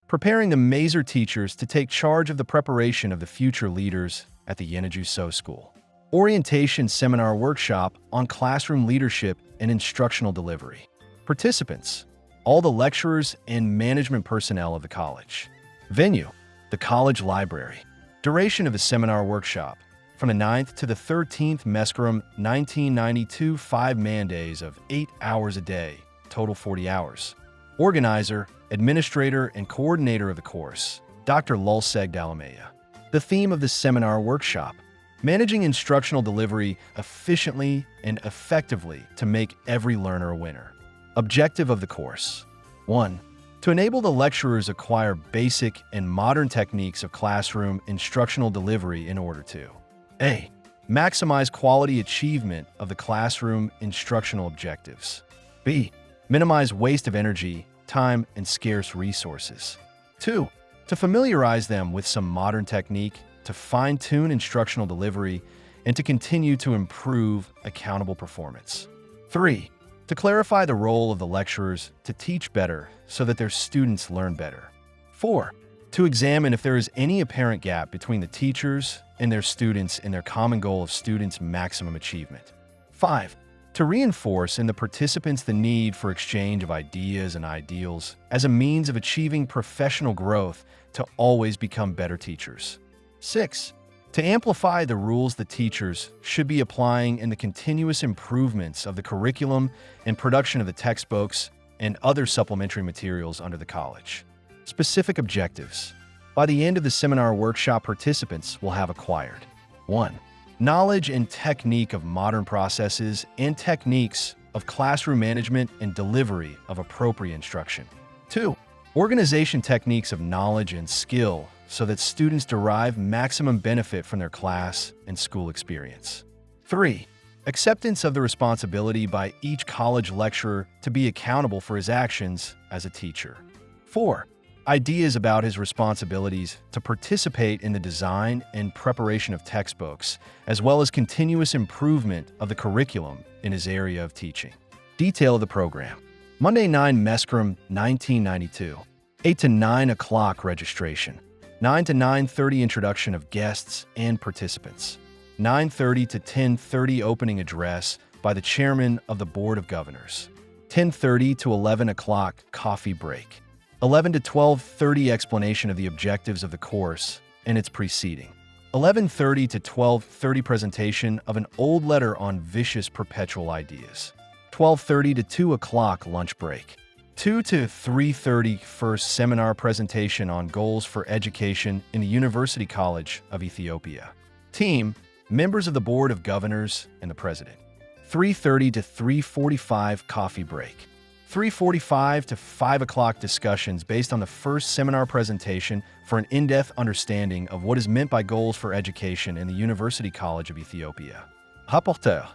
preparing the Mazer teachers to take charge of the preparation of the future leaders at the Yeneju So School. Orientation Seminar Workshop on Classroom Leadership and Instructional Delivery. Participants: all the lecturers and management personnel of the college. Venue: the college library. Duration of the seminar workshop: from the 9th to the 13th Mescarum 1992, 5-man days of 8 hours a day, total 40 hours. Organizer, administrator, and coordinator of the course, Dr. Lulsegged. The theme of the seminar workshop: managing instructional delivery efficiently and effectively to make every learner a winner. Objective of the course: 1. To enable the lecturers acquire basic and modern techniques of classroom instructional delivery in order to A. Maximize quality achievement of the classroom instructional objectives. B. Minimize waste of energy, time, and scarce resources. 2. To familiarize them with some modern technique to fine-tune instructional delivery and to continue to improve accountable performance. 3. To clarify the role of the lecturers to teach better so that their students learn better. 4. To examine if there is any apparent gap between the teachers and their students in their common goal of students' maximum achievement. 5. To reinforce in the participants the need for exchange of ideas and ideals as a means of achieving professional growth to always become better teachers. 6. To amplify the rules the teachers should be applying in the continuous improvements of the curriculum and production of the textbooks and other supplementary materials under the college. Specific objectives: by the end of the seminar workshop, participants will have acquired 1. Knowledge and technique of modern processes and techniques of classroom management and delivery of appropriate instruction. 2. Organization techniques of knowledge and skill so that students derive maximum benefit from their class and school experience. 3. Acceptance of the responsibility by each college lecturer to be accountable for his actions as a teacher. 4. Ideas about his responsibilities to participate in the design and preparation of textbooks, as well as continuous improvement of the curriculum in his area of teaching. Detail of the program: Monday 9 Mescarum 1992, 8 to 9 o'clock registration, 9 to 9:30 introduction of guests and participants, 9:30 to 10:30 opening address by the chairman of the Board of Governors, 10:30 to 11 o'clock coffee break, 11 to 12:30 explanation of the objectives of the course and its preceding, 11:30 to 12:30 presentation of an old letter on vicious perpetual ideas, 12:30 to 2 o'clock lunch break, 2 to 3:30 first seminar presentation on goals for education in the University College of Ethiopia. Team: members of the Board of Governors and the President. 3:30 to 3:45 coffee break. 3:45 to 5 o'clock discussions based on the first seminar presentation for an in-depth understanding of what is meant by goals for education in the University College of Ethiopia. Rapporteur: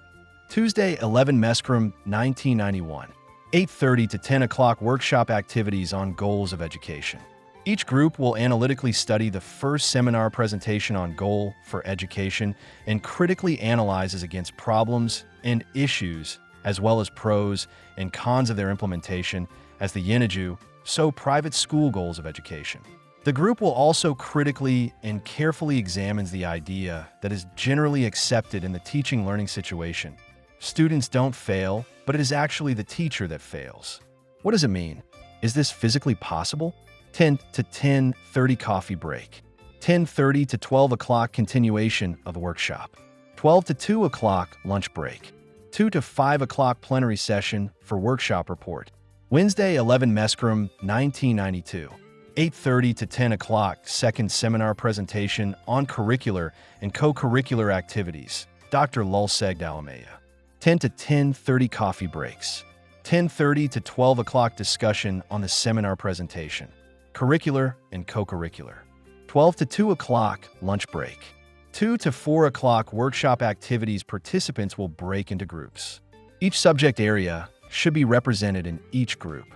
Tuesday 11 Mescarum 1991, 8:30 to 10 o'clock workshop activities on goals of education. Each group will analytically study the first seminar presentation on goal for education and critically analyzes against problems and issues as well as pros and cons of their implementation as the Yeneju So private school goals of education. The group will also critically and carefully examine the idea that is generally accepted in the teaching-learning situation. Students don't fail, but it is actually the teacher that fails. What does it mean? Is this physically possible? 10 to 10:30 coffee break. 10:30 to 12 o'clock continuation of the workshop. 12 to 2 o'clock lunch break. 2 to 5 o'clock plenary session for workshop report. Wednesday 11 Mescarum 1992. 8:30 to 10 o'clock second seminar presentation on curricular and co-curricular activities. Dr. Lulsegged. 10 to 10:30 coffee breaks. 10:30 to 12 o'clock discussion on the seminar presentation. Curricular and co-curricular. 12 to 2 o'clock lunch break. 2 to 4 o'clock workshop activities. Participants will break into groups. Each subject area should be represented in each group.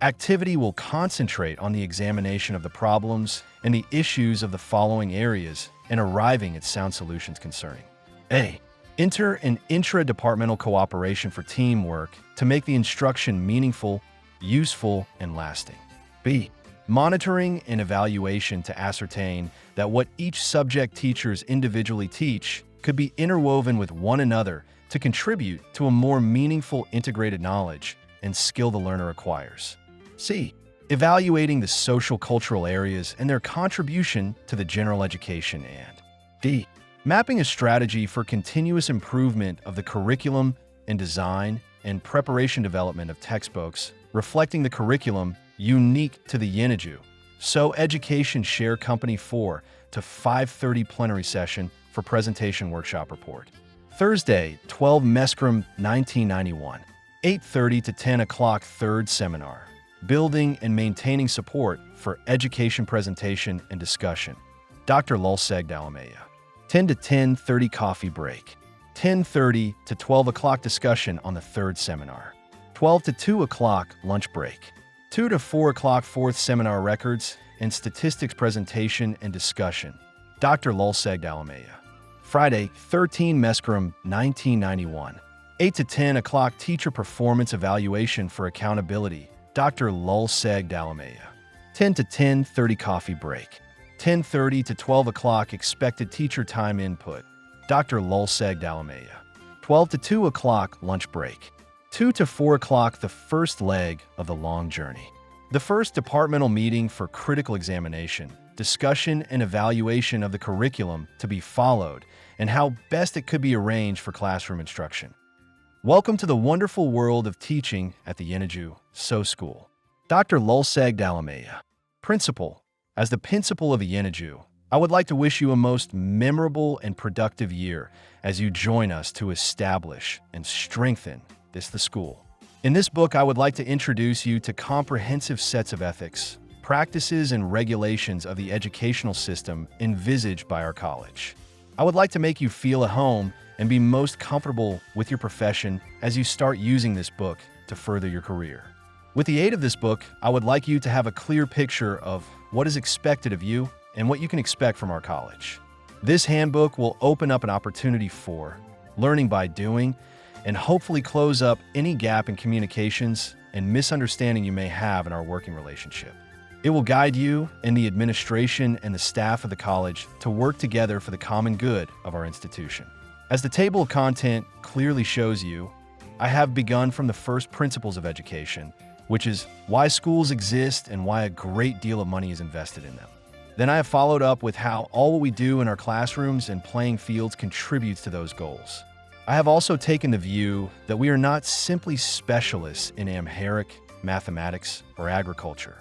Activity will concentrate on the examination of the problems and the issues of the following areas and arriving at sound solutions concerning A. Inter- and intra-departmental cooperation for teamwork to make the instruction meaningful, useful, and lasting. B. monitoring and evaluation to ascertain that what each subject teachers individually teach could be interwoven with one another to contribute to a more meaningful integrated knowledge and skill the learner acquires. C. Evaluating the social-cultural areas and their contribution to the general education. And D. Mapping a strategy for continuous improvement of the curriculum and design and preparation development of textbooks reflecting the curriculum unique to the Yeniju. So Education Share Company 4 to 5:30 plenary session for presentation workshop report. Thursday, 12 Mescrum 1991, 8:30 to 10 o'clock third seminar. Building and maintaining support for education presentation and discussion. Dr. Lulsegged Alamea. 10 to 10:30 coffee break. 10:30 to 12 o'clock discussion on the third seminar. 12 to 2 o'clock lunch break. 2 to 4 o'clock fourth seminar records and statistics presentation and discussion. Dr. Lulsegged Alamea. Friday, 13 Mescrum 1991. 8 to 10 o'clock teacher performance evaluation for accountability. Dr. Lulsegged Alamea. 10 to 10:30 coffee break. 10:30 to 12 o'clock expected teacher time input. Dr. Lulsegged Alamea. 12 to 2 o'clock lunch break. 2 to 4 o'clock the first leg of the long journey. The first departmental meeting for critical examination, discussion and evaluation of the curriculum to be followed, and how best it could be arranged for classroom instruction. Welcome to the wonderful world of teaching at the Yeniju So School. Dr. Lulsegged Alamea. Principal. As the principal of the Yeniju, I would like to wish you a most memorable and productive year as you join us to establish and strengthen the school. In this book, I would like to introduce you to comprehensive sets of ethics, practices, and regulations of the educational system envisaged by our college. I would like to make you feel at home and be most comfortable with your profession as you start using this book to further your career. With the aid of this book, I would like you to have a clear picture of what is expected of you and what you can expect from our college. This handbook will open up an opportunity for learning by doing and hopefully close up any gap in communications and misunderstanding you may have in our working relationship. It will guide you and the administration and the staff of the college to work together for the common good of our institution. As the table of content clearly shows you, I have begun from the first principles of education, which is why schools exist and why a great deal of money is invested in them. Then I have followed up with how all what we do in our classrooms and playing fields contributes to those goals. I have also taken the view that we are not simply specialists in Amharic, mathematics, or agriculture.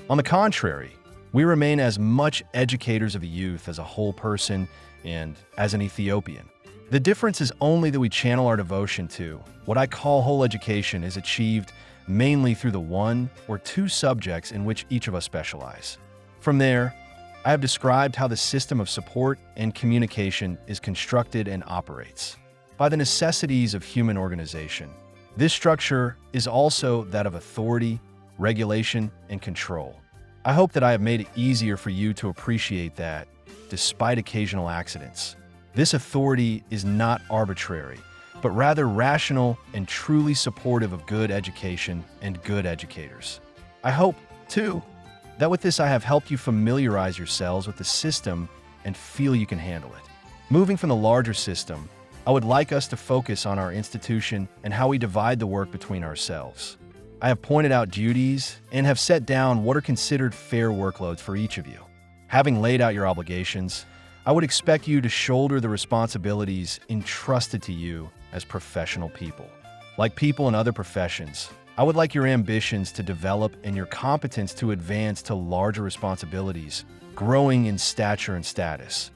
On the contrary, we remain as much educators of the youth as a whole person and as an Ethiopian. The difference is only that we channel our devotion to what I call whole education is achieved mainly through the one or two subjects in which each of us specialize. From there, I have described how the system of support and communication is constructed and operates. By the necessities of human organization, this structure is also that of authority, regulation, and control. I hope that I have made it easier for you to appreciate that, despite occasional accidents, this authority is not arbitrary, but rather rational and truly supportive of good education and good educators. I hope, too, that with this I have helped you familiarize yourselves with the system and feel you can handle it. Moving from the larger system, I would like us to focus on our institution and how we divide the work between ourselves. I have pointed out duties and have set down what are considered fair workloads for each of you. Having laid out your obligations, I would expect you to shoulder the responsibilities entrusted to you as professional people. Like people in other professions, I would like your ambitions to develop and your competence to advance to larger responsibilities, growing in stature and status.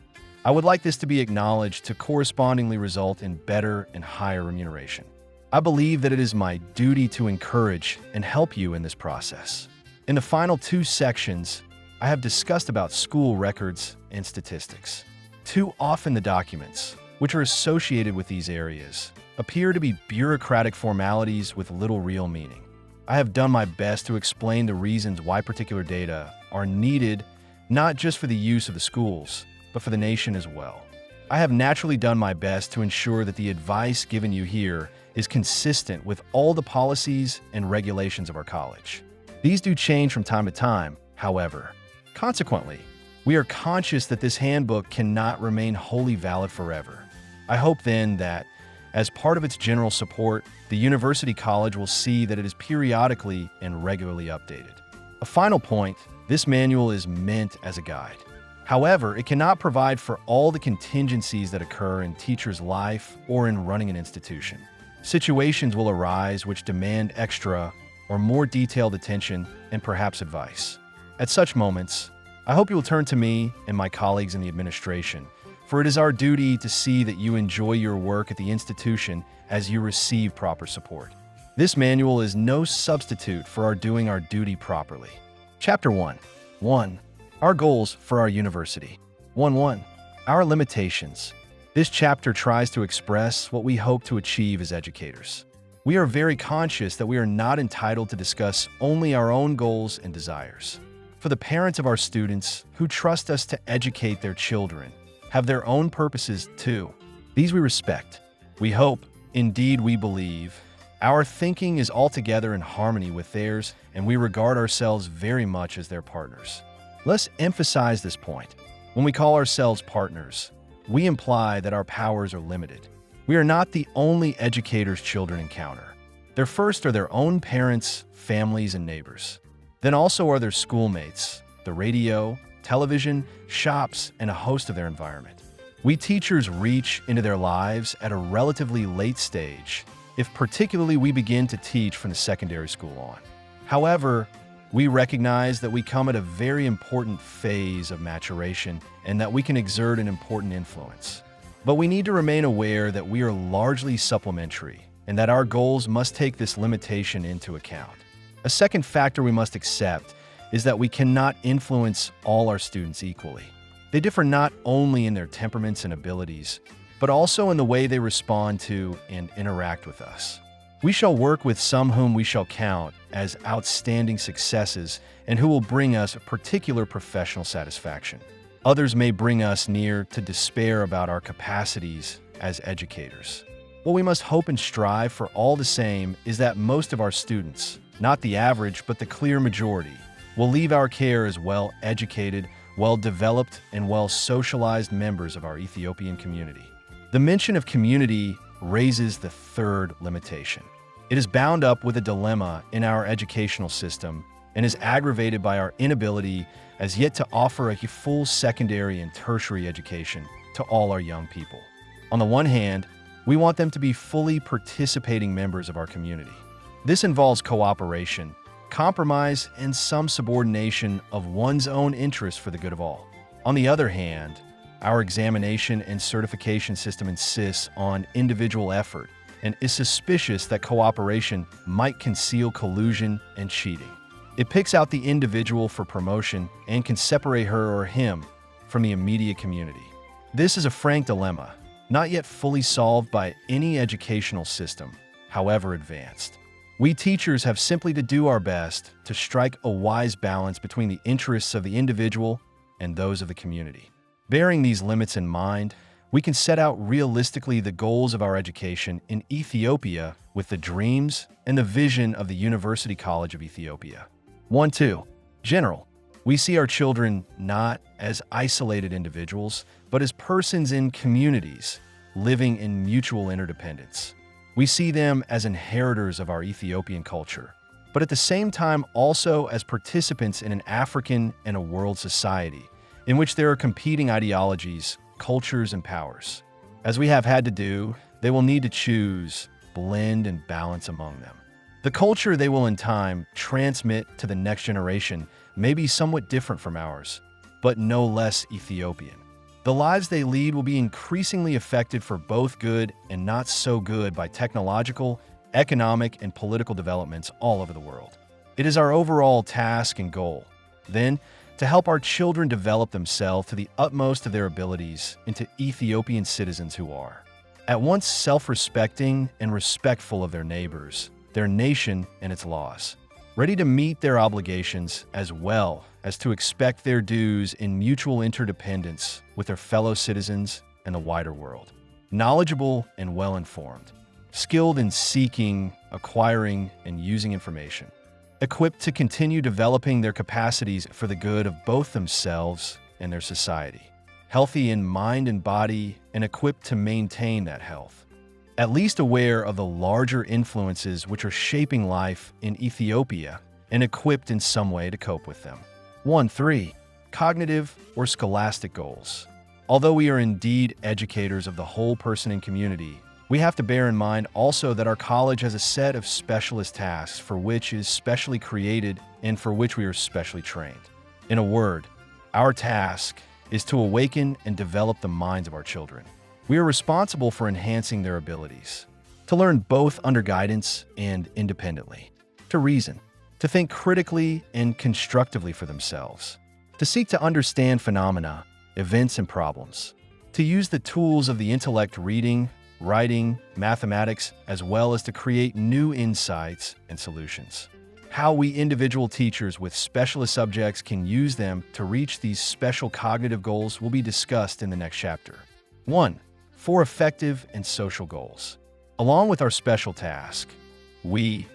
I would like this to be acknowledged to correspondingly result in better and higher remuneration. I believe that it is my duty to encourage and help you in this process. In the final two sections, I have discussed about school records and statistics. Too often the documents, which are associated with these areas, appear to be bureaucratic formalities with little real meaning. I have done my best to explain the reasons why particular data are needed, not just for the use of the schools, but for the nation as well. I have naturally done my best to ensure that the advice given you here is consistent with all the policies and regulations of our college. These do change from time to time, However, consequently, we are conscious that this handbook cannot remain wholly valid forever. I hope then that, as part of its general support, the University College will see that it is periodically and regularly updated. A final point, this manual is meant as a guide. However, it cannot provide for all the contingencies that occur in teachers' life or in running an institution. Situations will arise which demand extra or more detailed attention and perhaps advice. At such moments, I hope you will turn to me and my colleagues in the administration, for it is our duty to see that you enjoy your work at the institution as you receive proper support. This manual is no substitute for our doing our duty properly. Chapter 1. 1. Our goals for our university. 1.1. Our limitations. This chapter tries to express what we hope to achieve as educators. We are very conscious that we are not entitled to discuss only our own goals and desires. For the parents of our students who trust us to educate their children have their own purposes too. These we respect. We hope, indeed we believe, our thinking is altogether in harmony with theirs, and we regard ourselves very much as their partners. Let's emphasize this point. When we call ourselves partners, we imply that our powers are limited. We are not the only educators children encounter. Their first are their own parents, families, and neighbors. Then also are their schoolmates, the radio, television, shops, and a host of their environment. We teachers reach into their lives at a relatively late stage, if particularly we begin to teach from the secondary school on. However, we recognize that we come at a very important phase of maturation and that we can exert an important influence. But we need to remain aware that we are largely supplementary and that our goals must take this limitation into account. A second factor we must accept is that we cannot influence all our students equally. They differ not only in their temperaments and abilities, but also in the way they respond to and interact with us. We shall work with some whom we shall count as outstanding successes and who will bring us a particular professional satisfaction. Others may bring us near to despair about our capacities as educators. What we must hope and strive for all the same is that most of our students, not the average but the clear majority, will leave our care as well-educated, well-developed, and well-socialized members of our Ethiopian community. The mention of community raises the third limitation. It is bound up with a dilemma in our educational system and is aggravated by our inability as yet to offer a full secondary and tertiary education to all our young people. On the one hand, we want them to be fully participating members of our community. This involves cooperation, compromise, and some subordination of one's own interests for the good of all. On the other hand, our examination and certification system insists on individual effort and is suspicious that cooperation might conceal collusion and cheating. It picks out the individual for promotion and can separate her or him from the immediate community. This is a frank dilemma, not yet fully solved by any educational system, however advanced. We teachers have simply to do our best to strike a wise balance between the interests of the individual and those of the community. Bearing these limits in mind, we can set out realistically the goals of our education in Ethiopia with the dreams and the vision of the University College of Ethiopia. 1.2. General. We see our children not as isolated individuals, but as persons in communities, living in mutual interdependence. We see them as inheritors of our Ethiopian culture, but at the same time also as participants in an African and a world society, in which there are competing ideologies, cultures, and powers. As we have had to do, they will need to choose, blend, and balance among them. The culture they will in time transmit to the next generation may be somewhat different from ours, but no less Ethiopian. The lives they lead will be increasingly affected for both good and not so good by technological, economic, and political developments all over the world. It is our overall task and goal, then, to help our children develop themselves to the utmost of their abilities into Ethiopian citizens who are at once self-respecting and respectful of their neighbors, their nation, and its laws, ready to meet their obligations as well as to expect their dues in mutual interdependence with their fellow citizens and the wider world, knowledgeable and well-informed, skilled in seeking, acquiring, and using information. equipped to continue developing their capacities for the good of both themselves and their society, healthy in mind and body, and equipped to maintain that health. At least aware of the larger influences which are shaping life in Ethiopia and equipped in some way to cope with them. 3. Cognitive or scholastic goals. Although we are indeed educators of the whole person and community, we have to bear in mind also that our college has a set of specialist tasks for which is specially created and for which we are specially trained. In a word, our task is to awaken and develop the minds of our children. We are responsible for enhancing their abilities, to learn both under guidance and independently, to reason, to think critically and constructively for themselves, to seek to understand phenomena, events, and problems, to use the tools of the intellect reading, writing, mathematics, as well as to create new insights and solutions. How we individual teachers with specialist subjects can use them to reach these special cognitive goals will be discussed in the next chapter. 1. 4 effective and social goals. Along with our special task, we,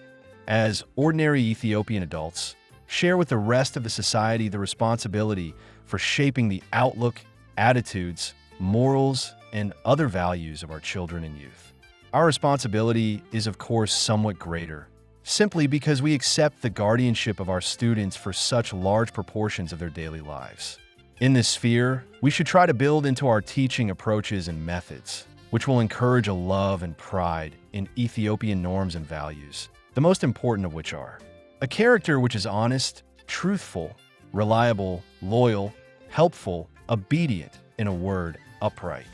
as ordinary Ethiopian adults, share with the rest of the society the responsibility for shaping the outlook, attitudes, morals, and other values of our children and youth. Our responsibility is, of course, somewhat greater, simply because we accept the guardianship of our students for such large proportions of their daily lives. In this sphere, we should try to build into our teaching approaches and methods, which will encourage a love and pride in Ethiopian norms and values, the most important of which are a character which is honest, truthful, reliable, loyal, helpful, obedient, in a word, upright.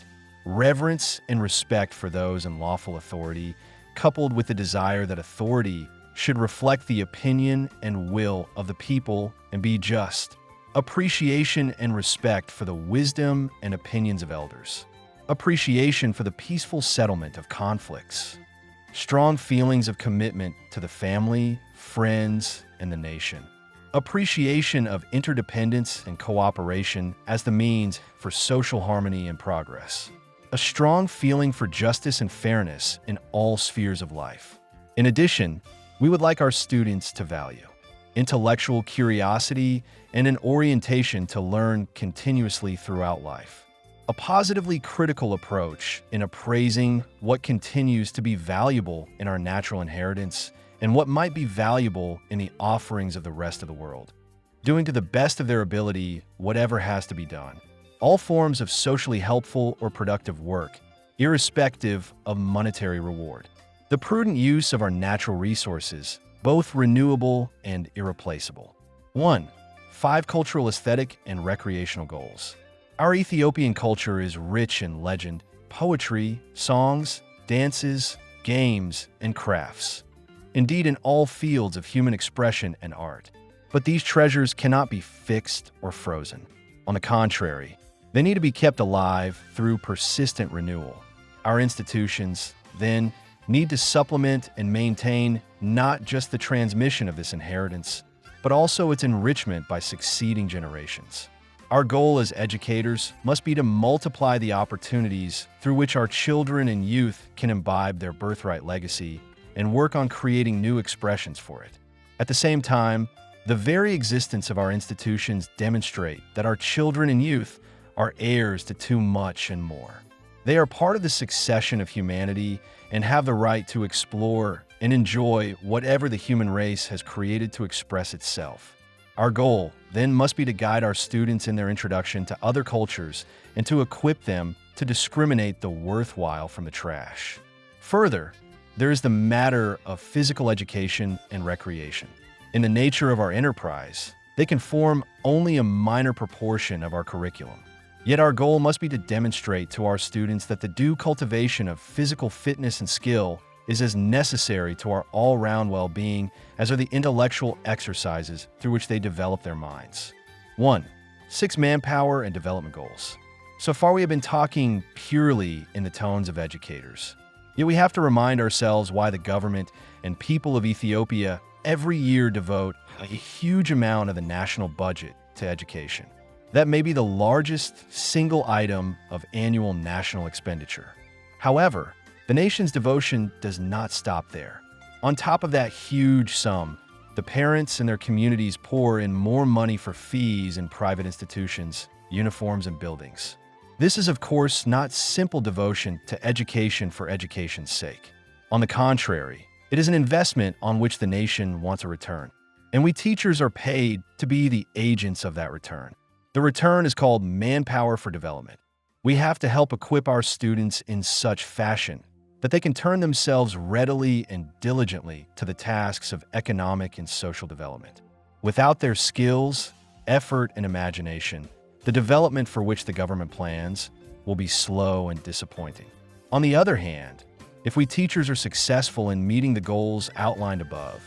Reverence and respect for those in lawful authority, coupled with the desire that authority should reflect the opinion and will of the people and be just. Appreciation and respect for the wisdom and opinions of elders. Appreciation for the peaceful settlement of conflicts. Strong feelings of commitment to the family, friends, and the nation. Appreciation of interdependence and cooperation as the means for social harmony and progress. A strong feeling for justice and fairness in all spheres of life. In addition, we would like our students to value intellectual curiosity and an orientation to learn continuously throughout life. A positively critical approach in appraising what continues to be valuable in our natural inheritance and what might be valuable in the offerings of the rest of the world. Doing to the best of their ability whatever has to be done. All forms of socially helpful or productive work, irrespective of monetary reward. The prudent use of our natural resources, both renewable and irreplaceable. 1. 5 cultural, aesthetic, and recreational goals. Our Ethiopian culture is rich in legend, poetry, songs, dances, games, and crafts. Indeed, in all fields of human expression and art. But these treasures cannot be fixed or frozen. On the contrary, they need to be kept alive through persistent renewal. Our institutions, then, need to supplement and maintain not just the transmission of this inheritance, but also its enrichment by succeeding generations. Our goal as educators must be to multiply the opportunities through which our children and youth can imbibe their birthright legacy and work on creating new expressions for it. At the same time, the very existence of our institutions demonstrate that our children and youth are heirs to too much and more. They are part of the succession of humanity and have the right to explore and enjoy whatever the human race has created to express itself. Our goal, then, must be to guide our students in their introduction to other cultures and to equip them to discriminate the worthwhile from the trash. Further, there is the matter of physical education and recreation. In the nature of our enterprise, they can form only a minor proportion of our curriculum. Yet our goal must be to demonstrate to our students that the due cultivation of physical fitness and skill is as necessary to our all-round well-being as are the intellectual exercises through which they develop their minds. 1. 6 manpower and development goals. So far we have been talking purely in the tones of educators. Yet we have to remind ourselves why the government and people of Ethiopia every year devote a huge amount of the national budget to education. That may be the largest single item of annual national expenditure. However, the nation's devotion does not stop there. On top of that huge sum, The parents and their communities pour in more money for fees in private institutions, uniforms, and buildings. This is, of course, not simple devotion to education for education's sake. On the contrary, it is an investment on which the nation wants a return. And we teachers are paid to be the agents of that return. The return is called manpower for development. We have to help equip our students in such fashion that they can turn themselves readily and diligently to the tasks of economic and social development. Without their skills, effort, and imagination, the development for which the government plans will be slow and disappointing. On the other hand, if we teachers are successful in meeting the goals outlined above,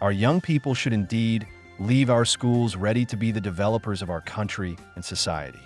our young people should indeed leave our schools ready to be the developers of our country and society.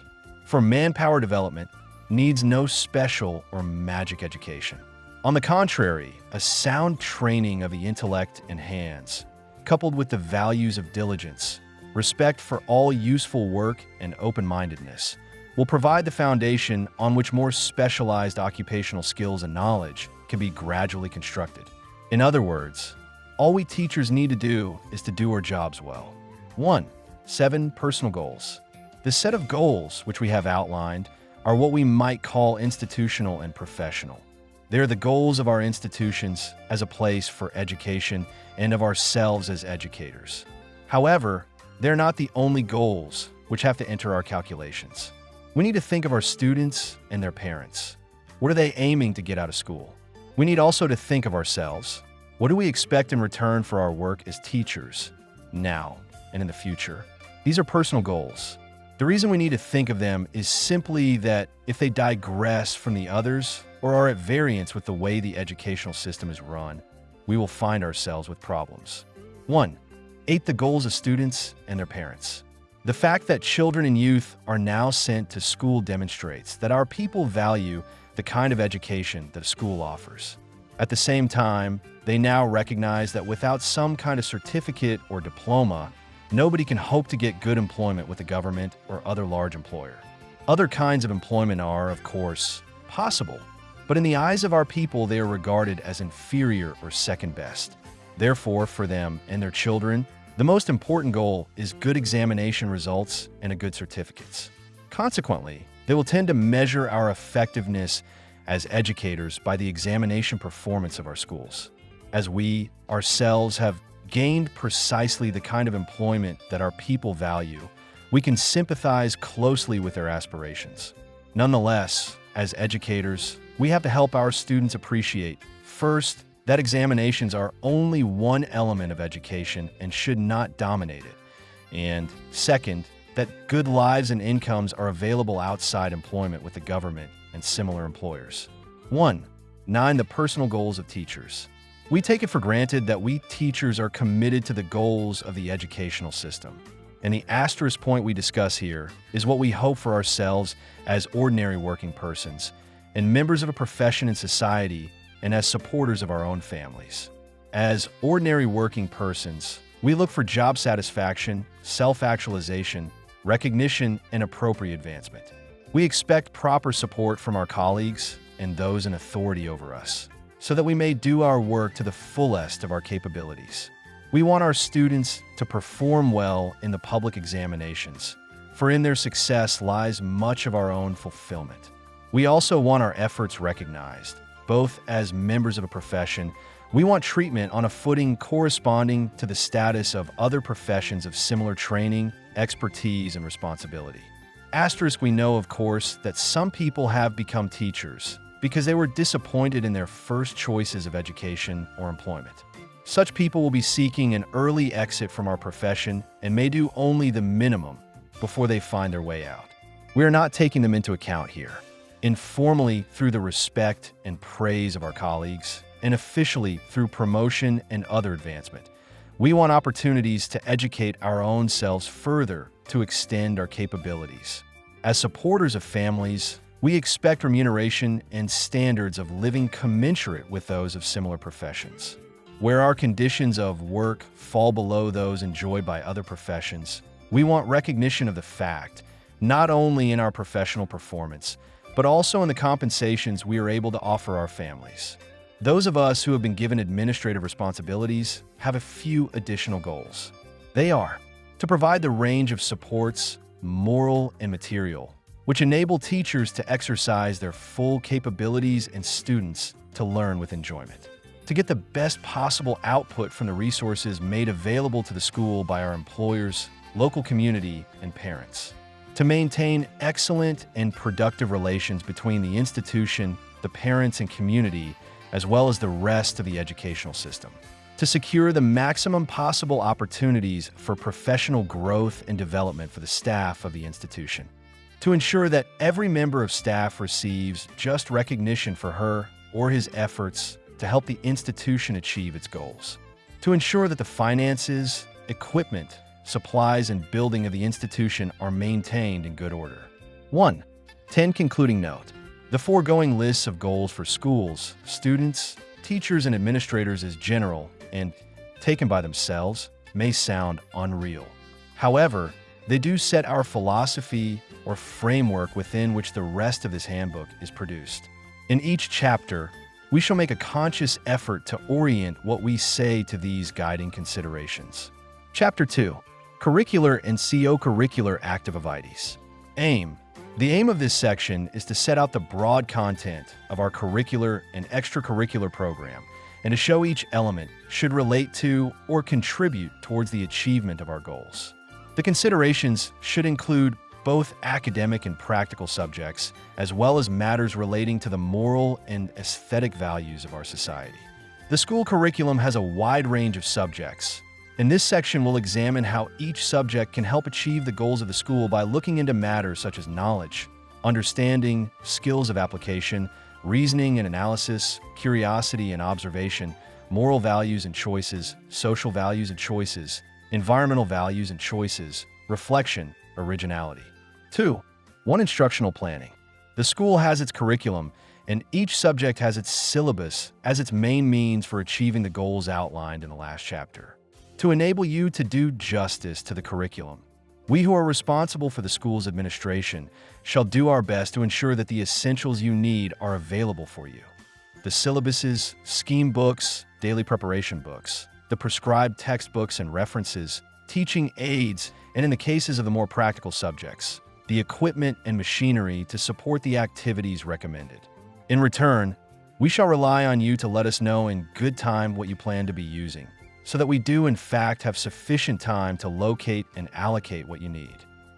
For manpower development needs no special or magic education. On the contrary, a sound training of the intellect and hands, coupled with the values of diligence, respect for all useful work, and open-mindedness, will provide the foundation on which more specialized occupational skills and knowledge can be gradually constructed. In other words, all we teachers need to do is to do our jobs well. 1. 7 personal goals. The set of goals which we have outlined are what we might call institutional and professional. They are the goals of our institutions as a place for education and of ourselves as educators. However, they're not the only goals which have to enter our calculations. We need to think of our students and their parents. What are they aiming to get out of school? We need also to think of ourselves. What do we expect in return for our work as teachers, now and in the future? These are personal goals. The reason we need to think of them is simply that if they digress from the others or are at variance with the way the educational system is run, we will find ourselves with problems. 1. 8 the goals of students and their parents. The fact that children and youth are now sent to school demonstrates that our people value the kind of education that a school offers. At the same time, they now recognize that without some kind of certificate or diploma, nobody can hope to get good employment with the government or other large employer. Other kinds of employment are, of course, possible, but in the eyes of our people, they are regarded as inferior or second best. Therefore, for them and their children, the most important goal is good examination results and a good certificates. Consequently, they will tend to measure our effectiveness as educators by the examination performance of our schools. As we ourselves have gained precisely the kind of employment that our people value, we can sympathize closely with their aspirations. Nonetheless, as educators, we have to help our students appreciate, first, that examinations are only one element of education and should not dominate it, and second, that good lives and incomes are available outside employment with the government and similar employers. 1. 9 the personal goals of teachers. We take it for granted that we teachers are committed to the goals of the educational system. And the asterisk point we discuss here is what we hope for ourselves as ordinary working persons and members of a profession in society and as supporters of our own families. As ordinary working persons, we look for job satisfaction, self-actualization, recognition, and appropriate advancement. We expect proper support from our colleagues and those in authority over us, so that we may do our work to the fullest of our capabilities. We want our students to perform well in the public examinations, for in their success lies much of our own fulfillment. We also want our efforts recognized, both as members of a profession. We want treatment on a footing corresponding to the status of other professions of similar training, expertise, and responsibility. Asterisk, we know, of course, that some people have become teachers because they were disappointed in their first choices of education or employment. Such people will be seeking an early exit from our profession and may do only the minimum before they find their way out. We are not taking them into account here. Informally, through the respect and praise of our colleagues, and officially through promotion and other advancement, we want opportunities to educate our own selves further to extend our capabilities. As supporters of families, we expect remuneration and standards of living commensurate with those of similar professions. Where our conditions of work fall below those enjoyed by other professions, we want recognition of the fact, not only in our professional performance, but also in the compensations we are able to offer our families. Those of us who have been given administrative responsibilities have a few additional goals. They are to provide the range of supports, moral and material, which enable teachers to exercise their full capabilities and students to learn with enjoyment. To get the best possible output from the resources made available to the school by our employers, local community, and parents. To maintain excellent and productive relations between the institution, the parents and community, as well as the rest of the educational system. To secure the maximum possible opportunities for professional growth and development for the staff of the institution. To ensure that every member of staff receives just recognition for her or his efforts to help the institution achieve its goals. To ensure that the finances, equipment, supplies, and building of the institution are maintained in good order. 1. 10 concluding note. The foregoing lists of goals for schools, students, teachers, and administrators is general and, taken by themselves, may sound unreal. However, they do set our philosophy or framework within which the rest of this handbook is produced. In each chapter, we shall make a conscious effort to orient what we say to these guiding considerations. Chapter 2. Curricular and Co-curricular Activities. Aim. The aim of this section is to set out the broad content of our curricular and extracurricular program and to show each element should relate to or contribute towards the achievement of our goals. The considerations should include both academic and practical subjects, as well as matters relating to the moral and aesthetic values of our society. The school curriculum has a wide range of subjects. In this section, we'll examine how each subject can help achieve the goals of the school by looking into matters such as knowledge, understanding, skills of application, reasoning and analysis, curiosity and observation, moral values and choices, social values and choices, environmental values and choices, reflection, originality. 2. 1. Instructional planning. The school has its curriculum, and each subject has its syllabus as its main means for achieving the goals outlined in the last chapter. To enable you to do justice to the curriculum, we who are responsible for the school's administration shall do our best to ensure that the essentials you need are available for you. The syllabuses, scheme books, daily preparation books, the prescribed textbooks and references, teaching aids, and in the cases of the more practical subjects, the equipment and machinery to support the activities recommended. In return, we shall rely on you to let us know in good time what you plan to be using, so that we do in fact have sufficient time to locate and allocate what you need.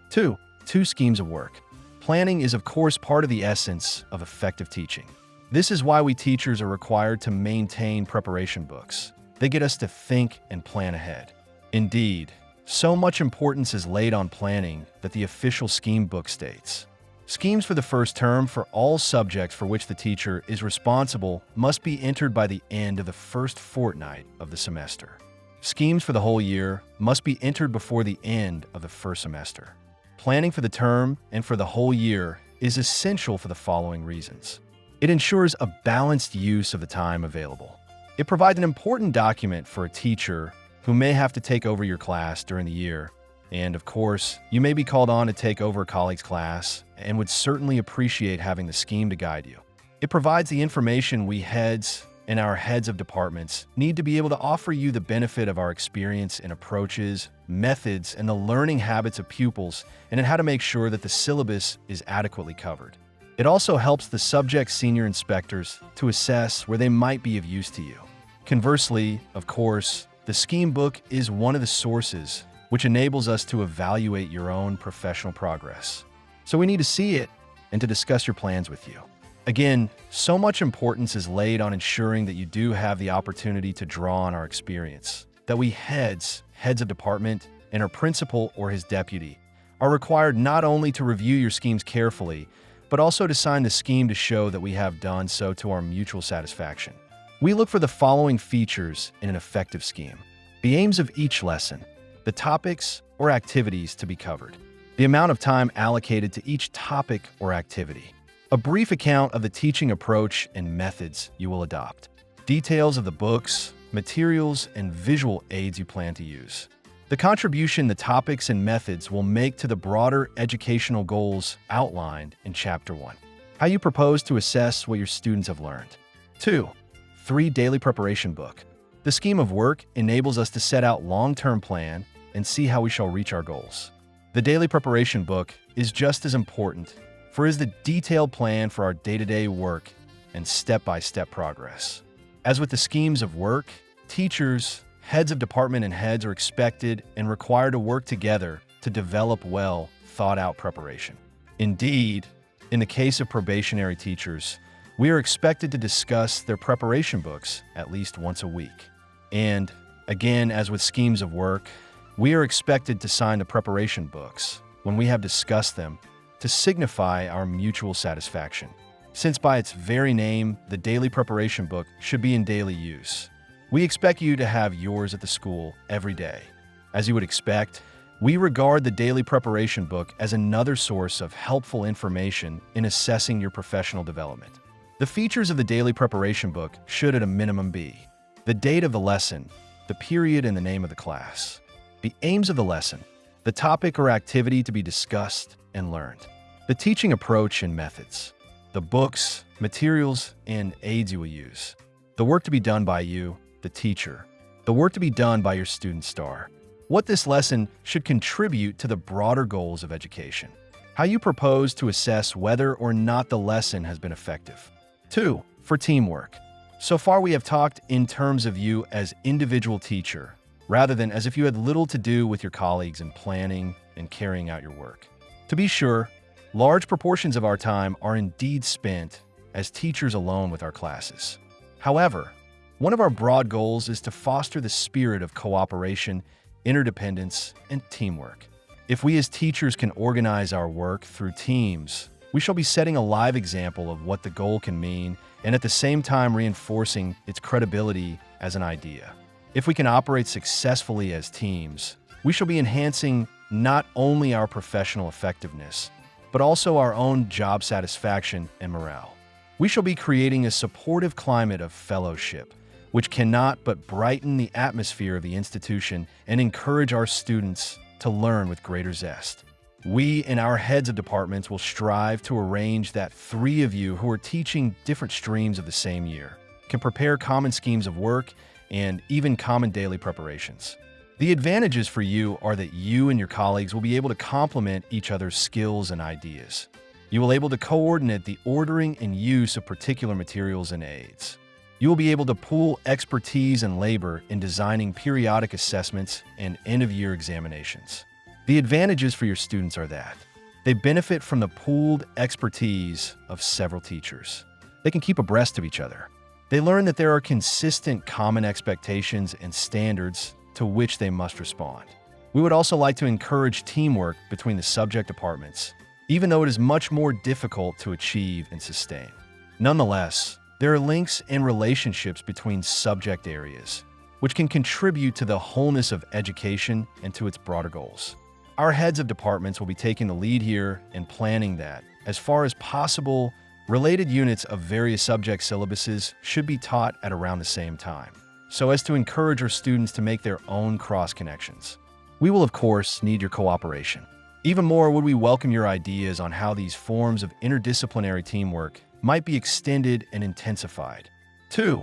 2. 2 schemes of work. Planning is of course part of the essence of effective teaching. This is why we teachers are required to maintain preparation books. They get us to think and plan ahead. Indeed, so much importance is laid on planning that the official scheme book states. Schemes for the first term for all subjects for which the teacher is responsible must be entered by the end of the first fortnight of the semester. Schemes for the whole year must be entered before the end of the first semester. Planning for the term and for the whole year is essential for the following reasons. It ensures a balanced use of the time available. It provides an important document for a teacher who may have to take over your class during the year. And of course, you may be called on to take over a colleague's class and would certainly appreciate having the scheme to guide you. It provides the information we heads and our heads of departments need to be able to offer you the benefit of our experience in approaches, methods, and the learning habits of pupils, and in how to make sure that the syllabus is adequately covered. It also helps the subject senior inspectors to assess where they might be of use to you. Conversely, of course, the scheme book is one of the sources which enables us to evaluate your own professional progress. So we need to see it and to discuss your plans with you. Again, so much importance is laid on ensuring that you do have the opportunity to draw on our experience, that we heads of department, and our principal or his deputy are required not only to review your schemes carefully, but also to sign the scheme to show that we have done so to our mutual satisfaction. We look for the following features in an effective scheme: the aims of each lesson, the topics or activities to be covered, the amount of time allocated to each topic or activity, a brief account of the teaching approach and methods you will adopt, details of the books, materials, and visual aids you plan to use, the contribution the topics and methods will make to the broader educational goals outlined in Chapter 1, how you propose to assess what your students have learned. 2. 3. Daily preparation book. The scheme of work enables us to set out long-term plan and see how we shall reach our goals. The daily preparation book is just as important, for it is the detailed plan for our day-to-day work and step-by-step progress. As with the schemes of work, teachers, heads of department and heads are expected and required to work together to develop well thought-out preparation. Indeed, in the case of probationary teachers, we are expected to discuss their preparation books at least once a week. And, again, as with schemes of work, we are expected to sign the preparation books when we have discussed them to signify our mutual satisfaction. Since by its very name, the daily preparation book should be in daily use, we expect you to have yours at the school every day. As you would expect, we regard the daily preparation book as another source of helpful information in assessing your professional development. The features of the daily preparation book should at a minimum be the date of the lesson, the period and the name of the class, the aims of the lesson, the topic or activity to be discussed and learned, the teaching approach and methods, the books, materials, and aids you will use, the work to be done by you, the teacher, the work to be done by your student star, what this lesson should contribute to the broader goals of education, how you propose to assess whether or not the lesson has been effective. 2. For teamwork. So far we have talked in terms of you as individual teacher, rather than as if you had little to do with your colleagues in planning and carrying out your work. To be sure, large proportions of our time are indeed spent as teachers alone with our classes. However, one of our broad goals is to foster the spirit of cooperation, interdependence, and teamwork. If we as teachers can organize our work through teams, we shall be setting a live example of what the goal can mean and at the same time reinforcing its credibility as an idea. If we can operate successfully as teams, we shall be enhancing not only our professional effectiveness, but also our own job satisfaction and morale. We shall be creating a supportive climate of fellowship, which cannot but brighten the atmosphere of the institution and encourage our students to learn with greater zest. We and our heads of departments will strive to arrange that 3 of you who are teaching different streams of the same year can prepare common schemes of work and even common daily preparations. The advantages for you are that you and your colleagues will be able to complement each other's skills and ideas. You will be able to coordinate the ordering and use of particular materials and aids. You will be able to pool expertise and labor in designing periodic assessments and end-of-year examinations. The advantages for your students are that they benefit from the pooled expertise of several teachers. They can keep abreast of each other. They learn that there are consistent common expectations and standards to which they must respond. We would also like to encourage teamwork between the subject departments, even though it is much more difficult to achieve and sustain. Nonetheless, there are links and relationships between subject areas, which can contribute to the wholeness of education and to its broader goals. Our heads of departments will be taking the lead here and planning that, as far as possible, related units of various subject syllabuses should be taught at around the same time, so as to encourage our students to make their own cross-connections. We will, of course, need your cooperation. Even more, would we welcome your ideas on how these forms of interdisciplinary teamwork might be extended and intensified. 2.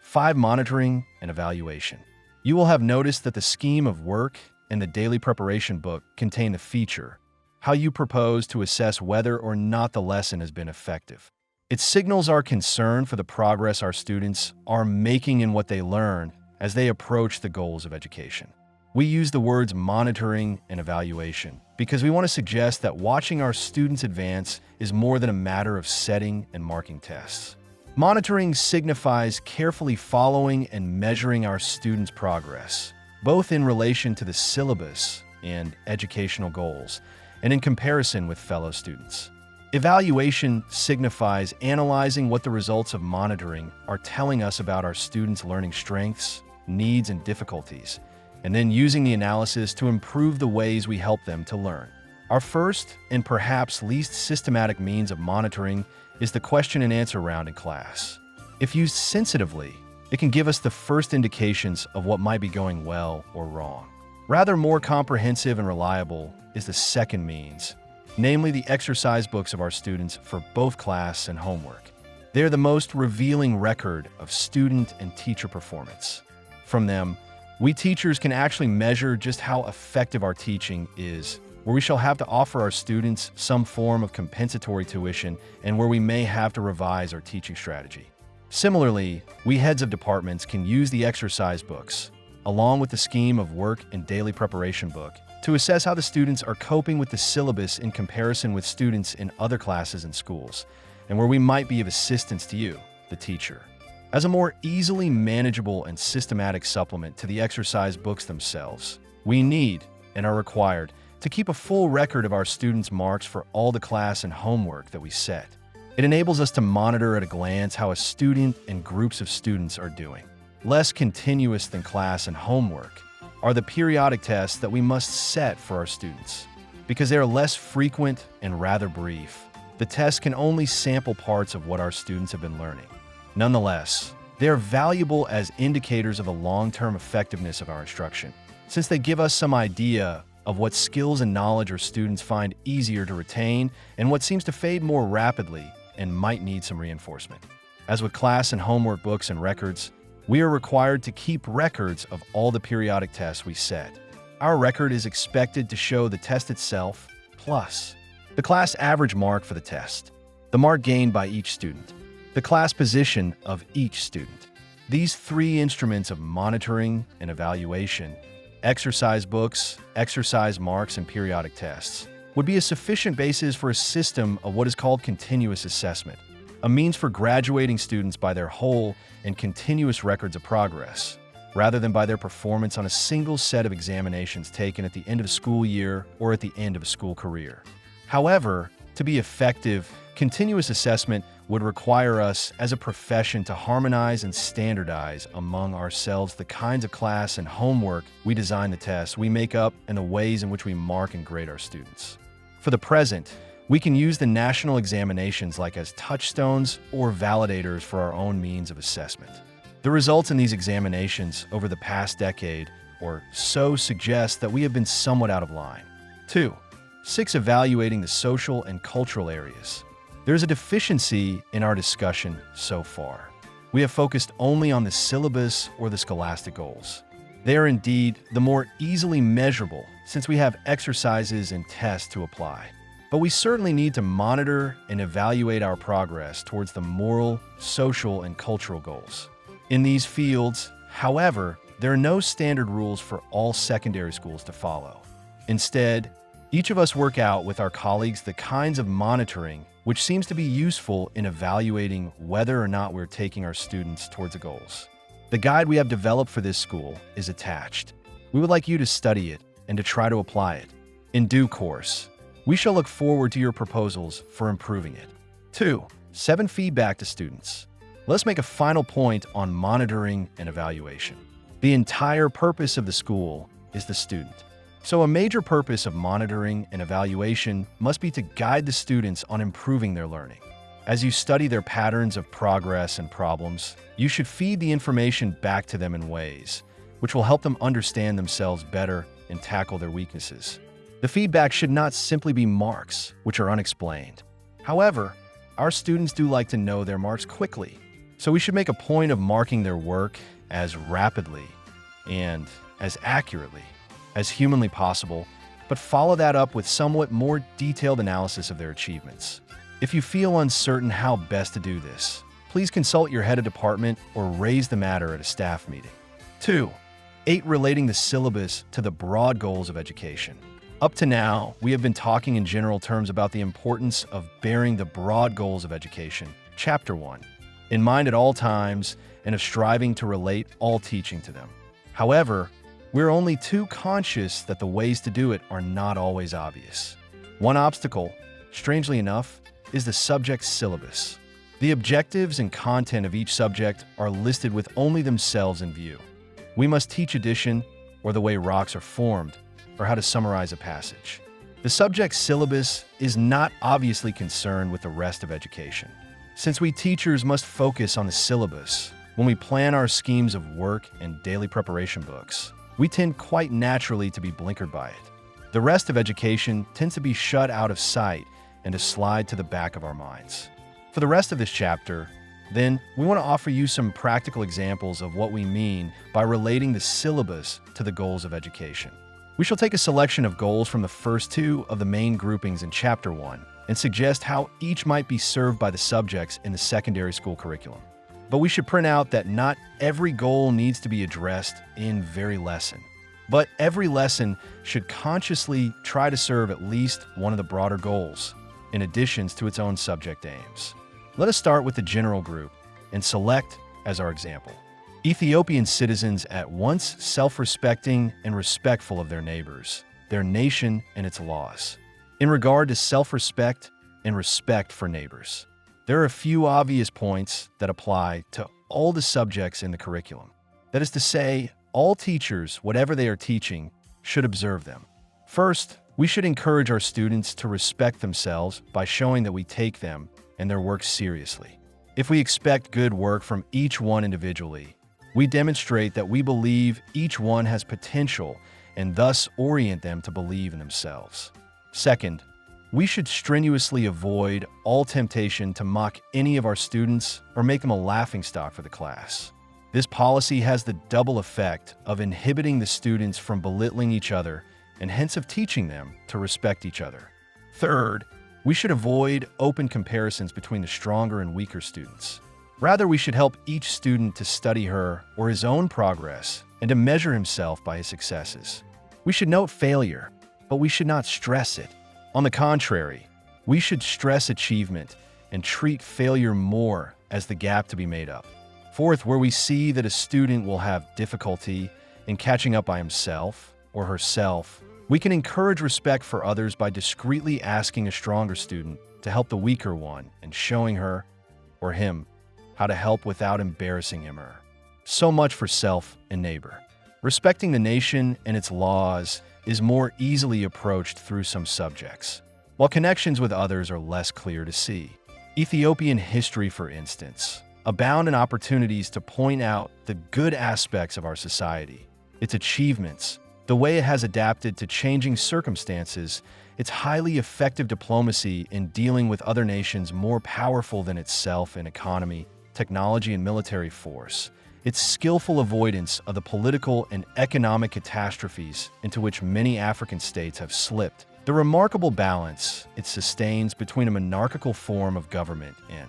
5. Monitoring and evaluation. You will have noticed that the scheme of work and the daily preparation book contain the feature, how you propose to assess whether or not the lesson has been effective. It signals our concern for the progress our students are making in what they learn as they approach the goals of education. We use the words monitoring and evaluation because we want to suggest that watching our students advance is more than a matter of setting and marking tests. Monitoring signifies carefully following and measuring our students' progress, both in relation to the syllabus and educational goals, and in comparison with fellow students. Evaluation signifies analyzing what the results of monitoring are telling us about our students' learning strengths, needs, and difficulties, and then using the analysis to improve the ways we help them to learn. Our first and perhaps least systematic means of monitoring is the question and answer round in class. If used sensitively, it can give us the first indications of what might be going well or wrong. Rather more comprehensive and reliable is the second means, namely the exercise books of our students for both class and homework. They are the most revealing record of student and teacher performance. From them, we teachers can actually measure just how effective our teaching is, where we shall have to offer our students some form of compensatory tuition and where we may have to revise our teaching strategy. Similarly, we heads of departments can use the exercise books, along with the scheme of work and daily preparation book, to assess how the students are coping with the syllabus in comparison with students in other classes and schools, and where we might be of assistance to you, the teacher. As a more easily manageable and systematic supplement to the exercise books themselves, we need and are required to keep a full record of our students' marks for all the class and homework that we set. It enables us to monitor at a glance how a student and groups of students are doing. Less continuous than class and homework are the periodic tests that we must set for our students. Because they are less frequent and rather brief, the tests can only sample parts of what our students have been learning. Nonetheless, they are valuable as indicators of the long-term effectiveness of our instruction, since they give us some idea of what skills and knowledge our students find easier to retain and what seems to fade more rapidly and might need some reinforcement. As with class and homework books and records, we are required to keep records of all the periodic tests we set. Our record is expected to show the test itself, plus the class average mark for the test, the mark gained by each student, the class position of each student. These three instruments of monitoring and evaluation, exercise books, exercise marks, and periodic tests, would be a sufficient basis for a system of what is called continuous assessment, a means for graduating students by their whole and continuous records of progress, rather than by their performance on a single set of examinations taken at the end of a school year or at the end of a school career. However, to be effective, continuous assessment would require us as a profession to harmonize and standardize among ourselves the kinds of class and homework we design, the tests we make up, and the ways in which we mark and grade our students. For the present, we can use the national examinations like as touchstones or validators for our own means of assessment. The results in these examinations over the past decade or so suggest that we have been somewhat out of line. 2. 6. Evaluating the social and cultural areas. There is a deficiency in our discussion so far. We have focused only on the syllabus or the scholastic goals. They are indeed the more easily measurable since we have exercises and tests to apply. But we certainly need to monitor and evaluate our progress towards the moral, social, and cultural goals. In these fields, however, there are no standard rules for all secondary schools to follow. Instead, each of us work out with our colleagues the kinds of monitoring which seems to be useful in evaluating whether or not we're taking our students towards the goals. The guide we have developed for this school is attached. We would like you to study it and to try to apply it. In due course, we shall look forward to your proposals for improving it. 2. 7. Feedback to students. Let's make a final point on monitoring and evaluation. The entire purpose of the school is the student. So a major purpose of monitoring and evaluation must be to guide the students on improving their learning. As you study their patterns of progress and problems, you should feed the information back to them in ways which will help them understand themselves better and tackle their weaknesses. The feedback should not simply be marks, which are unexplained. However, our students do like to know their marks quickly, so we should make a point of marking their work as rapidly and as accurately as humanly possible, but follow that up with somewhat more detailed analysis of their achievements. If you feel uncertain how best to do this, please consult your head of department or raise the matter at a staff meeting. 2. 8. Relating the syllabus to the broad goals of education. Up to now, we have been talking in general terms about the importance of bearing the broad goals of education, Chapter 1, in mind at all times and of striving to relate all teaching to them. However, we're only too conscious that the ways to do it are not always obvious. One obstacle, strangely enough, is the subject syllabus. The objectives and content of each subject are listed with only themselves in view. We must teach addition, or the way rocks are formed, or how to summarize a passage. The subject syllabus is not obviously concerned with the rest of education. Since we teachers must focus on the syllabus when we plan our schemes of work and daily preparation books, we tend quite naturally to be blinkered by it. The rest of education tends to be shut out of sight and to slide to the back of our minds. For the rest of this chapter, Then, we want to offer you some practical examples of what we mean by relating the syllabus to the goals of education. We shall take a selection of goals from the first two of the main groupings in Chapter 1 and suggest how each might be served by the subjects in the secondary school curriculum. But we should print out that not every goal needs to be addressed in every lesson. But every lesson should consciously try to serve at least one of the broader goals, in addition to its own subject aims. Let us start with the general group and select as our example Ethiopian citizens at once self-respecting and respectful of their neighbors, their nation, and its laws. In regard to self-respect and respect for neighbors, there are a few obvious points that apply to all the subjects in the curriculum. That is to say, all teachers, whatever they are teaching, should observe them. First, we should encourage our students to respect themselves by showing that we take them and their work seriously. If we expect good work from each one individually, we demonstrate that we believe each one has potential and thus orient them to believe in themselves. Second, we should strenuously avoid all temptation to mock any of our students or make them a laughingstock for the class. This policy has the double effect of inhibiting the students from belittling each other and hence of teaching them to respect each other. Third, we should avoid open comparisons between the stronger and weaker students. Rather, we should help each student to study her or his own progress and to measure himself by his successes. We should note failure, but we should not stress it. On the contrary, we should stress achievement and treat failure more as the gap to be made up. Fourth, where we see that a student will have difficulty in catching up by himself or herself, we can encourage respect for others by discreetly asking a stronger student to help the weaker one and showing her or him how to help without embarrassing him or her. So much for self and neighbor. Respecting the nation and its laws is more easily approached through some subjects, while connections with others are less clear to see. Ethiopian history, for instance, abound in opportunities to point out the good aspects of our society, its achievements, the way it has adapted to changing circumstances, its highly effective diplomacy in dealing with other nations more powerful than itself in economy, technology, and military force, its skillful avoidance of the political and economic catastrophes into which many African states have slipped, the remarkable balance it sustains between a monarchical form of government and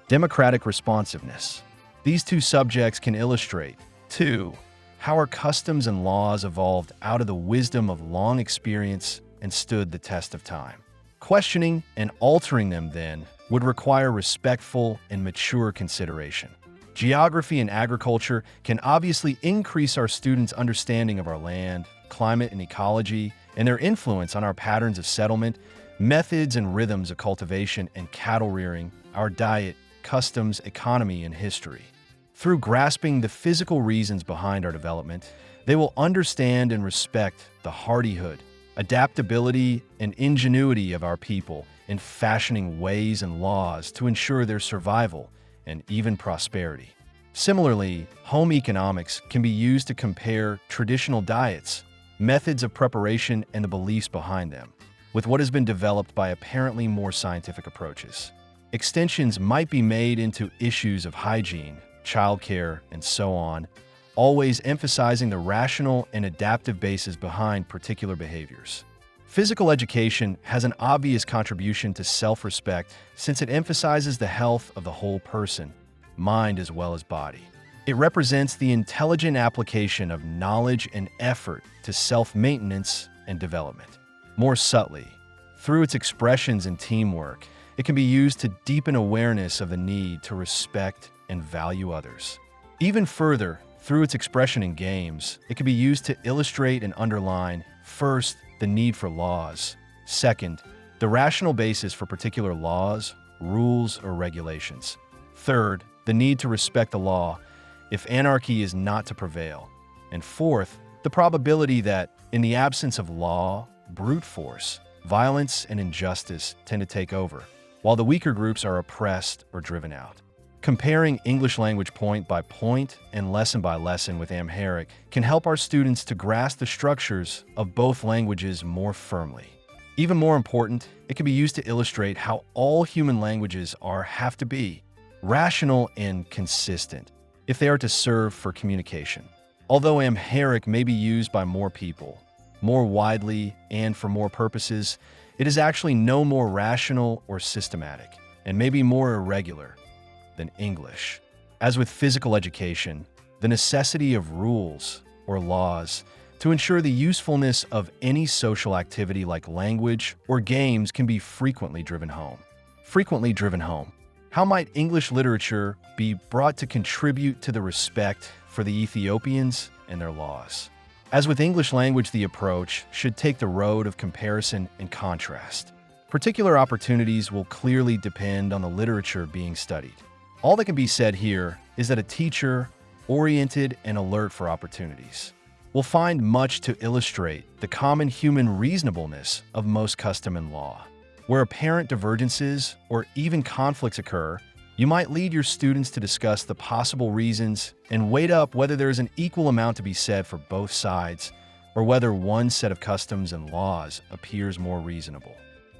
democratic responsiveness. These two subjects can illustrate, too, how our customs and laws evolved out of the wisdom of long experience and stood the test of time. Questioning and altering them, then, would require respectful and mature consideration. Geography and agriculture can obviously increase our students' understanding of our land, climate, and ecology, and their influence on our patterns of settlement, methods and rhythms of cultivation and cattle rearing, our diet, customs, economy, and history. Through grasping the physical reasons behind our development, they will understand and respect the hardihood, adaptability, and ingenuity of our people in fashioning ways and laws to ensure their survival and even prosperity. Similarly, home economics can be used to compare traditional diets, methods of preparation, and the beliefs behind them, with what has been developed by apparently more scientific approaches. Extensions might be made into issues of hygiene, childcare, and so on, always emphasizing the rational and adaptive basis behind particular behaviors. Physical education has an obvious contribution to self-respect since it emphasizes the health of the whole person, mind as well as body. It represents the intelligent application of knowledge and effort to self-maintenance and development. More subtly, through its expressions in teamwork, it can be used to deepen awareness of the need to respect and value others. Even further, through its expression in games, it can be used to illustrate and underline, first, the need for laws, second, the rational basis for particular laws, rules, or regulations, third, the need to respect the law if anarchy is not to prevail, and fourth, the probability that, in the absence of law, brute force, violence, and injustice tend to take over, while the weaker groups are oppressed or driven out. Comparing English language point by point and lesson by lesson with Amharic can help our students to grasp the structures of both languages more firmly. Even more important, it can be used to illustrate how all human languages have to be, rational and consistent if they are to serve for communication. Although Amharic may be used by more people, more widely, and for more purposes, it is actually no more rational or systematic, and may be more irregular than English. As with physical education, the necessity of rules or laws to ensure the usefulness of any social activity like language or games can be frequently driven home. Frequently driven home. How might English literature be brought to contribute to the respect for the Ethiopians and their laws? As with English language, the approach should take the road of comparison and contrast. Particular opportunities will clearly depend on the literature being studied. All that can be said here is that a teacher, oriented and alert for opportunities, will find much to illustrate the common human reasonableness of most custom and law. Where apparent divergences or even conflicts occur, you might lead your students to discuss the possible reasons and weigh up whether there is an equal amount to be said for both sides, or whether one set of customs and laws appears more reasonable.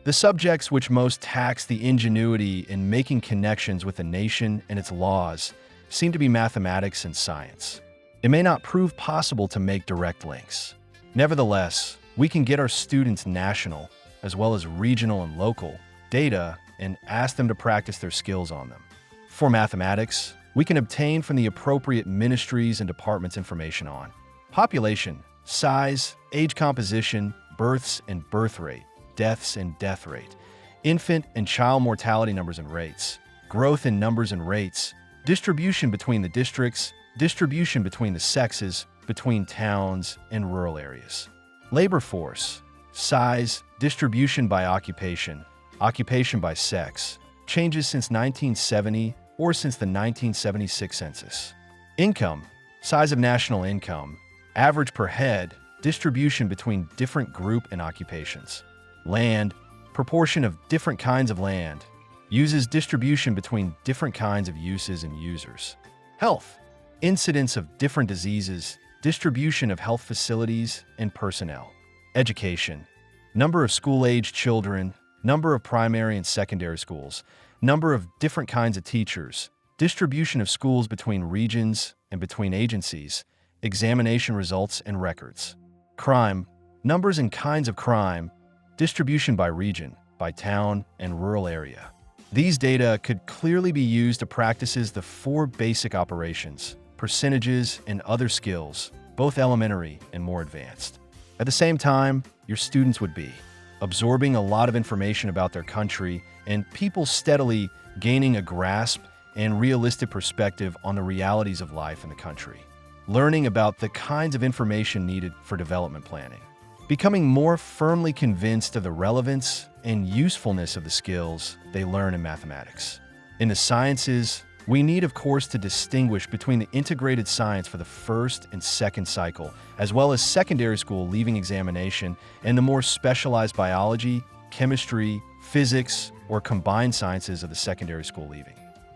The subjects which most tax the ingenuity in making connections with the nation and its laws seem to be mathematics and science. It may not prove possible to make direct links. Nevertheless, we can get our students national, as well as regional and local, data and ask them to practice their skills on them. For mathematics, we can obtain from the appropriate ministries and departments information on population, size, age composition, births and birth rate, deaths and death rate, infant and child mortality numbers and rates, growth in numbers and rates, distribution between the districts, distribution between the sexes, between towns and rural areas, labor force, size, distribution by occupation, occupation by sex, changes since 1970 or since the 1976 census. Income, size of national income, average per head, distribution between different group and occupations. Land, proportion of different kinds of land, uses distribution between different kinds of uses and users. Health, incidence of different diseases, distribution of health facilities and personnel. Education, number of school-aged children, number of primary and secondary schools, number of different kinds of teachers, distribution of schools between regions and between agencies, examination results and records. Crime, numbers and kinds of crime, distribution by region, by town and rural area. These data could clearly be used to practice the 4 basic operations, percentages, and other skills, both elementary and more advanced. At the same time, your students would be absorbing a lot of information about their country and people, steadily gaining a grasp and realistic perspective on the realities of life in the country, learning about the kinds of information needed for development planning, becoming more firmly convinced of the relevance and usefulness of the skills they learn in mathematics. In the sciences, we need, of course, to distinguish between the integrated science for the first and second cycle, as well as secondary school leaving examination, and the more specialized biology, chemistry, physics, or combined sciences of the secondary school leaving.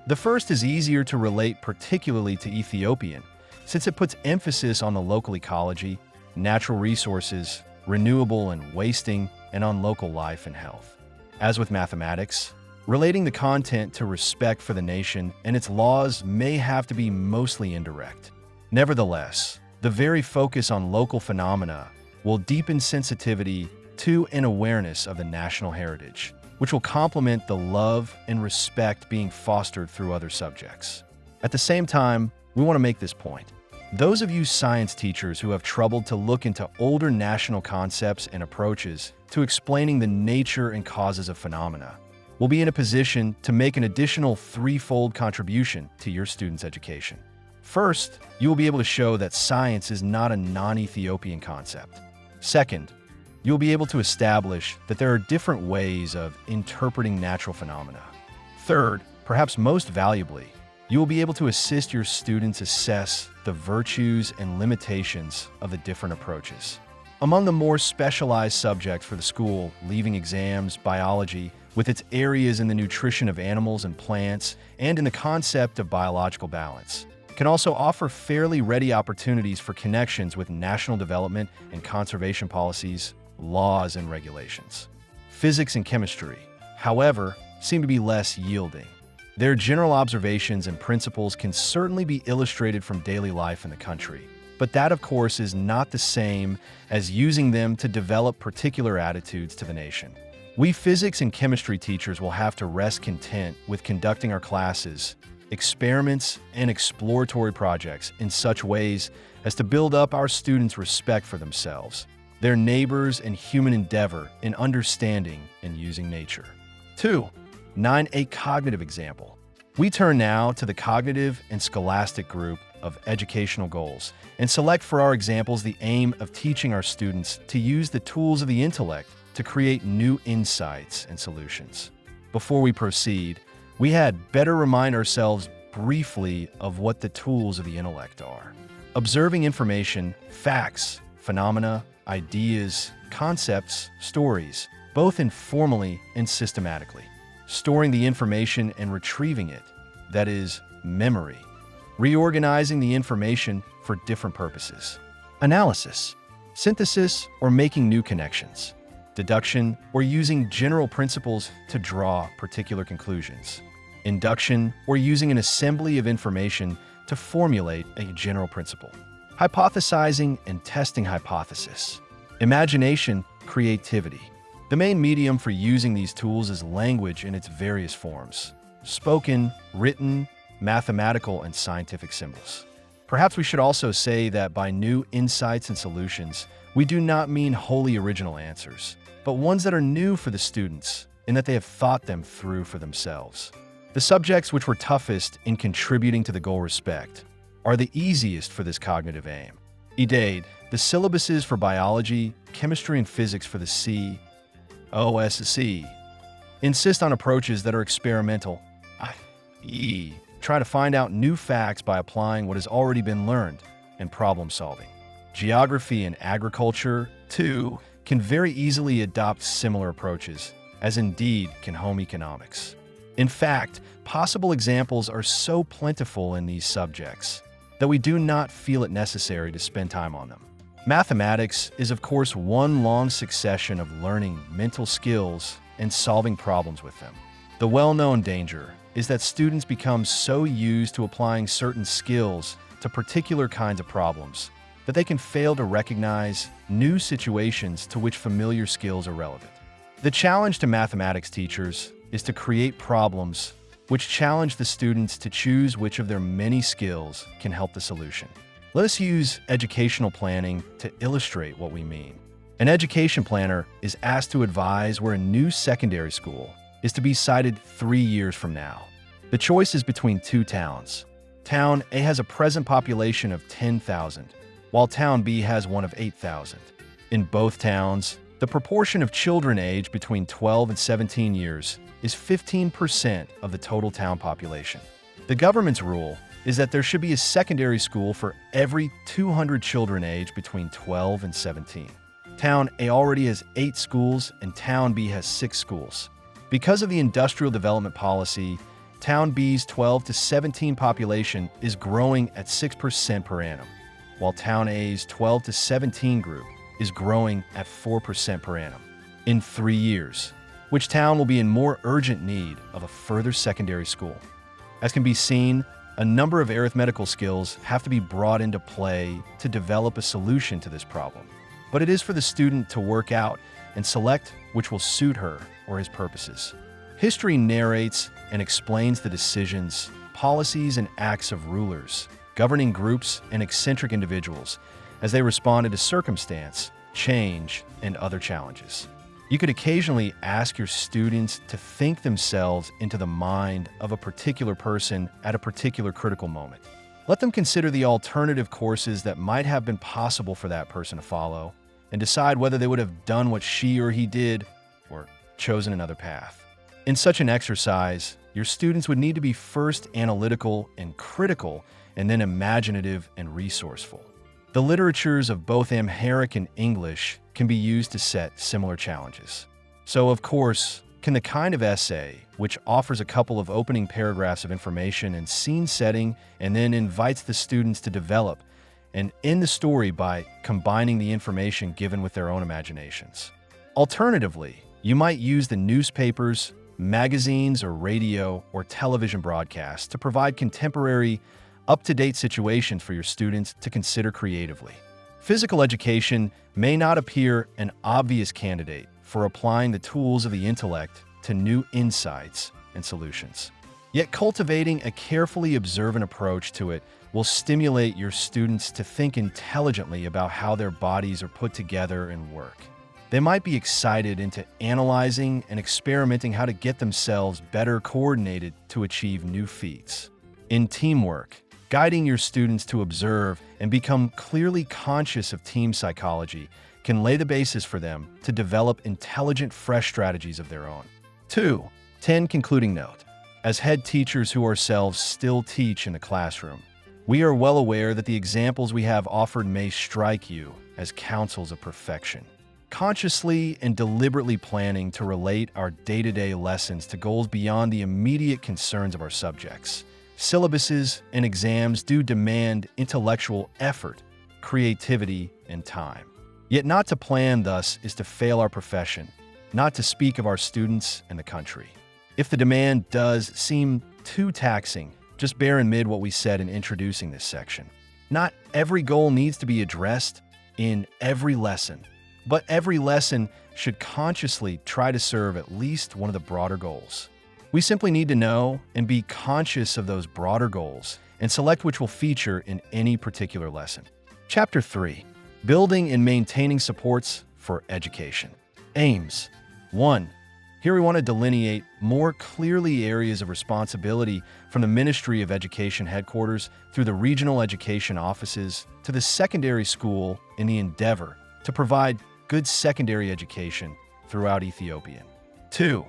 The first is easier to relate particularly to Ethiopian, since it puts emphasis on the local ecology, natural resources, renewable and wasting, and on local life and health. As with mathematics, relating the content to respect for the nation and its laws may have to be mostly indirect. Nevertheless, the very focus on local phenomena will deepen sensitivity to and awareness of the national heritage, which will complement the love and respect being fostered through other subjects. At the same time, we want to make this point. Those of you science teachers who have troubled to look into older national concepts and approaches to explaining the nature and causes of phenomena will be in a position to make an additional 3-fold contribution to your students' education. First, you will be able to show that science is not a non-Ethiopian concept. Second, you will be able to establish that there are different ways of interpreting natural phenomena. Third, perhaps most valuably, you will be able to assist your students assess the virtues and limitations of the different approaches. Among the more specialized subjects for the school, leaving exams, biology, with its areas in the nutrition of animals and plants, and in the concept of biological balance, can also offer fairly ready opportunities for connections with national development and conservation policies, laws, and regulations. Physics and chemistry, however, seem to be less yielding. Their general observations and principles can certainly be illustrated from daily life in the country, but that, of course, is not the same as using them to develop particular attitudes to the nation. We physics and chemistry teachers will have to rest content with conducting our classes, experiments, and exploratory projects in such ways as to build up our students' respect for themselves, their neighbors, and human endeavor in understanding and using nature. 2. 9. A cognitive example. We turn now to the cognitive and scholastic group of educational goals and select for our examples the aim of teaching our students to use the tools of the intellect to create new insights and solutions. Before we proceed, we had better remind ourselves briefly of what the tools of the intellect are. Observing information, facts, phenomena, ideas, concepts, stories, both informally and systematically. Storing the information and retrieving it, that is, memory. Reorganizing the information for different purposes. Analysis, synthesis, or making new connections. Deduction, or using general principles to draw particular conclusions. Induction, or using an assembly of information to formulate a general principle. Hypothesizing and testing hypothesis. Imagination, creativity. The main medium for using these tools is language in its various forms: spoken, written, mathematical, and scientific symbols. Perhaps we should also say that by new insights and solutions, we do not mean wholly original answers, but ones that are new for the students in that they have thought them through for themselves. The subjects which were toughest in contributing to the goal respect are the easiest for this cognitive aim. Indeed, the syllabuses for biology, chemistry, and physics for the OSC insist on approaches that are experimental, i.e., try to find out new facts by applying what has already been learned, and problem solving. Geography and agriculture, too, can very easily adopt similar approaches, as indeed can home economics. In fact, possible examples are so plentiful in these subjects that we do not feel it necessary to spend time on them. Mathematics is, of course, one long succession of learning mental skills and solving problems with them. The well-known danger is that students become so used to applying certain skills to particular kinds of problems that they can fail to recognize new situations to which familiar skills are relevant. The challenge to mathematics teachers is to create problems which challenge the students to choose which of their many skills can help the solution. Let us use educational planning to illustrate what we mean. An education planner is asked to advise where a new secondary school is to be sited 3 years from now. The choice is between two towns. Town A has a present population of 10,000, while Town B has one of 8,000. In both towns, the proportion of children aged between 12 and 17 years is 15% of the total town population. The government's rule is that there should be a secondary school for every 200 children aged between 12 and 17. Town A already has 8 schools and Town B has 6 schools. Because of the industrial development policy, Town B's 12 to 17 population is growing at 6% per annum, while Town A's 12 to 17 group is growing at 4% per annum. In 3 years, which town will be in more urgent need of a further secondary school? As can be seen, a number of arithmetical skills have to be brought into play to develop a solution to this problem. But it is for the student to work out and select which will suit her or his purposes. History narrates and explains the decisions, policies, and acts of rulers, governing groups, and eccentric individuals as they responded to circumstance, change, and other challenges. You could occasionally ask your students to think themselves into the mind of a particular person at a particular critical moment. Let them consider the alternative courses that might have been possible for that person to follow and decide whether they would have done what she or he did or chosen another path. In such an exercise, your students would need to be first analytical and critical and then imaginative and resourceful. The literatures of both Amharic and English can be used to set similar challenges. So, of course, can the kind of essay which offers a couple of opening paragraphs of information and scene setting and then invites the students to develop and end the story by combining the information given with their own imaginations. Alternatively, you might use the newspapers, magazines or radio or television broadcasts to provide contemporary, up-to-date situations for your students to consider creatively. Physical education may not appear an obvious candidate for applying the tools of the intellect to new insights and solutions. Yet cultivating a carefully observant approach to it will stimulate your students to think intelligently about how their bodies are put together and work. They might be excited into analyzing and experimenting how to get themselves better coordinated to achieve new feats. In teamwork, guiding your students to observe and become clearly conscious of team psychology can lay the basis for them to develop intelligent, fresh strategies of their own. 2. 10 concluding note. As head teachers who ourselves still teach in the classroom, we are well aware that the examples we have offered may strike you as counsels of perfection. Consciously and deliberately planning to relate our day-to-day lessons to goals beyond the immediate concerns of our subjects. Syllabuses and exams do demand intellectual effort, creativity, and time. Yet not to plan thus is to fail our profession, not to speak of our students and the country. If the demand does seem too taxing, just bear in mind what we said in introducing this section. Not every goal needs to be addressed in every lesson, but every lesson should consciously try to serve at least one of the broader goals. We simply need to know and be conscious of those broader goals and select which will feature in any particular lesson. Chapter 3. Building and maintaining supports for education. Aims. 1. Here we want to delineate more clearly areas of responsibility from the Ministry of Education headquarters through the regional education offices to the secondary school in the endeavor to provide good secondary education throughout Ethiopia. 2.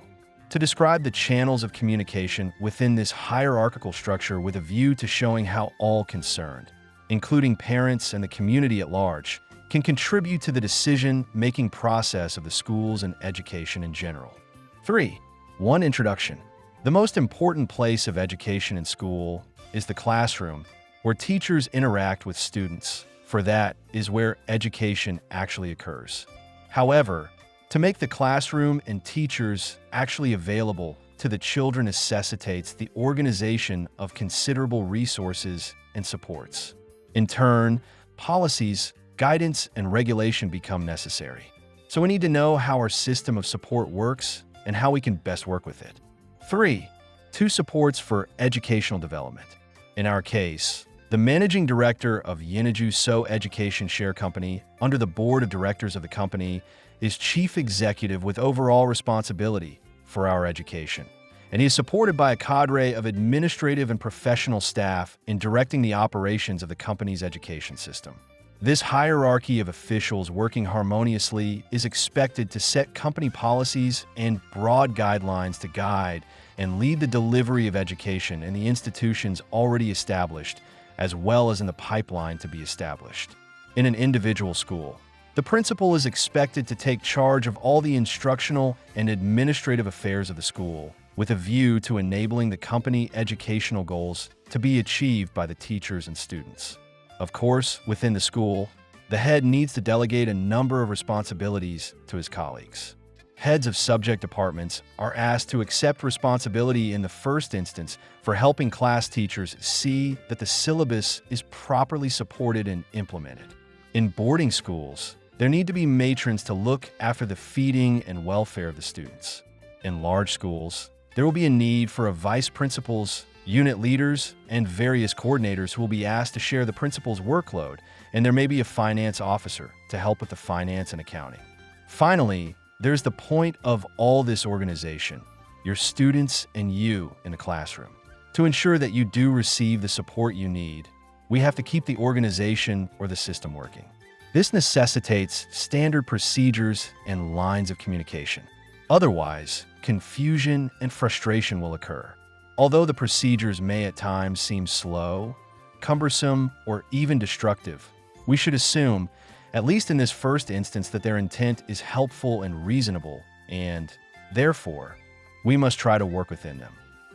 To describe the channels of communication within this hierarchical structure with a view to showing how all concerned, including parents and the community at large, can contribute to the decision-making process of the schools and education in general. 3. 1. Introduction. The most important place of education in school is the classroom, where teachers interact with students, for that is where education actually occurs. However, to make the classroom and teachers actually available to the children necessitates the organization of considerable resources and supports. In turn, policies, guidance, and regulation become necessary. So we need to know how our system of support works and how we can best work with it. 3. 2 supports for educational development. In our case, the managing director of Yeniju So Education Share Company, under the board of directors of the company, is chief executive with overall responsibility for our education. And he is supported by a cadre of administrative and professional staff in directing the operations of the company's education system. This hierarchy of officials working harmoniously is expected to set company policies and broad guidelines to guide and lead the delivery of education in the institutions already established, as well as in the pipeline to be established. In an individual school, the principal is expected to take charge of all the instructional and administrative affairs of the school, with a view to enabling the company educational goals to be achieved by the teachers and students. Of course, within the school, the head needs to delegate a number of responsibilities to his colleagues. Heads of subject departments are asked to accept responsibility in the first instance for helping class teachers see that the syllabus is properly supported and implemented. In boarding schools, there need to be matrons to look after the feeding and welfare of the students. In large schools, there will be a need for a vice principals, unit leaders, and various coordinators who will be asked to share the principal's workload, and there may be a finance officer to help with the finance and accounting. Finally, there's the point of all this organization, your students and you in the classroom. To ensure that you do receive the support you need, we have to keep the organization or the system working. This necessitates standard procedures and lines of communication. Otherwise, confusion and frustration will occur. Although the procedures may at times seem slow, cumbersome, or even destructive, we should assume, at least in this first instance, that their intent is helpful and reasonable, and, therefore, we must try to work within them.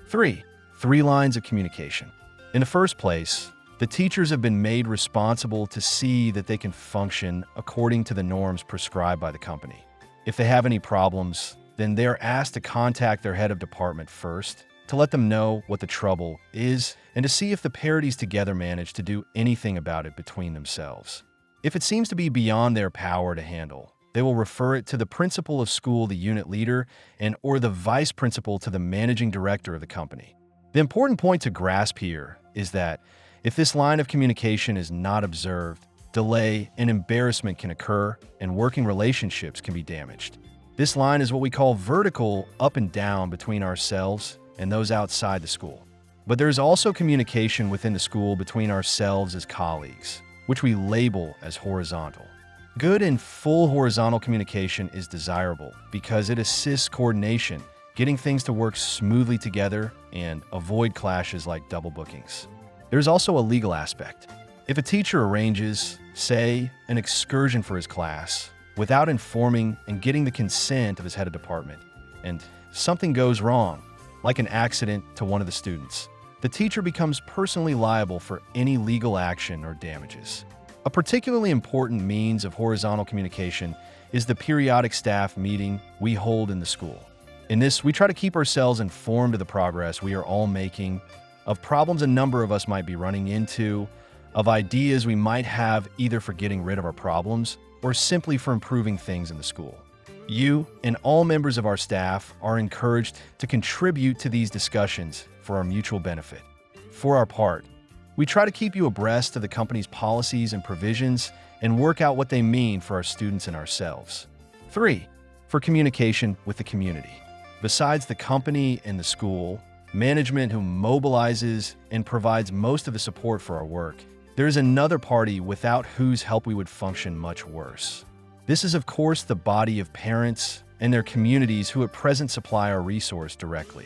3. 3 lines of communication. In the first place, the teachers have been made responsible to see that they can function according to the norms prescribed by the company. If they have any problems, then they're asked to contact their head of department first to let them know what the trouble is and to see if the parties together manage to do anything about it between themselves. If it seems to be beyond their power to handle, they will refer it to the principal of school, the unit leader, or the vice principal to the managing director of the company. The important point to grasp here is that if this line of communication is not observed, delay and embarrassment can occur and working relationships can be damaged. This line is what we call vertical, up and down between ourselves and those outside the school. But there's also communication within the school between ourselves as colleagues, which we label as horizontal. Good and full horizontal communication is desirable because it assists coordination, getting things to work smoothly together and avoid clashes like double bookings. There's also a legal aspect. If a teacher arranges, say, an excursion for his class without informing and getting the consent of his head of department, and something goes wrong, like an accident to one of the students, the teacher becomes personally liable for any legal action or damages. A particularly important means of horizontal communication is the periodic staff meeting we hold in the school. In this, we try to keep ourselves informed of the progress we are all making, of problems a number of us might be running into, of ideas we might have either for getting rid of our problems or simply for improving things in the school. You and all members of our staff are encouraged to contribute to these discussions for our mutual benefit. For our part, we try to keep you abreast of the company's policies and provisions and work out what they mean for our students and ourselves. 3. For communication with the community. Besides the company and the school, management who mobilizes and provides most of the support for our work, there is another party without whose help we would function much worse. This is, of course, the body of parents and their communities who at present supply our resource directly.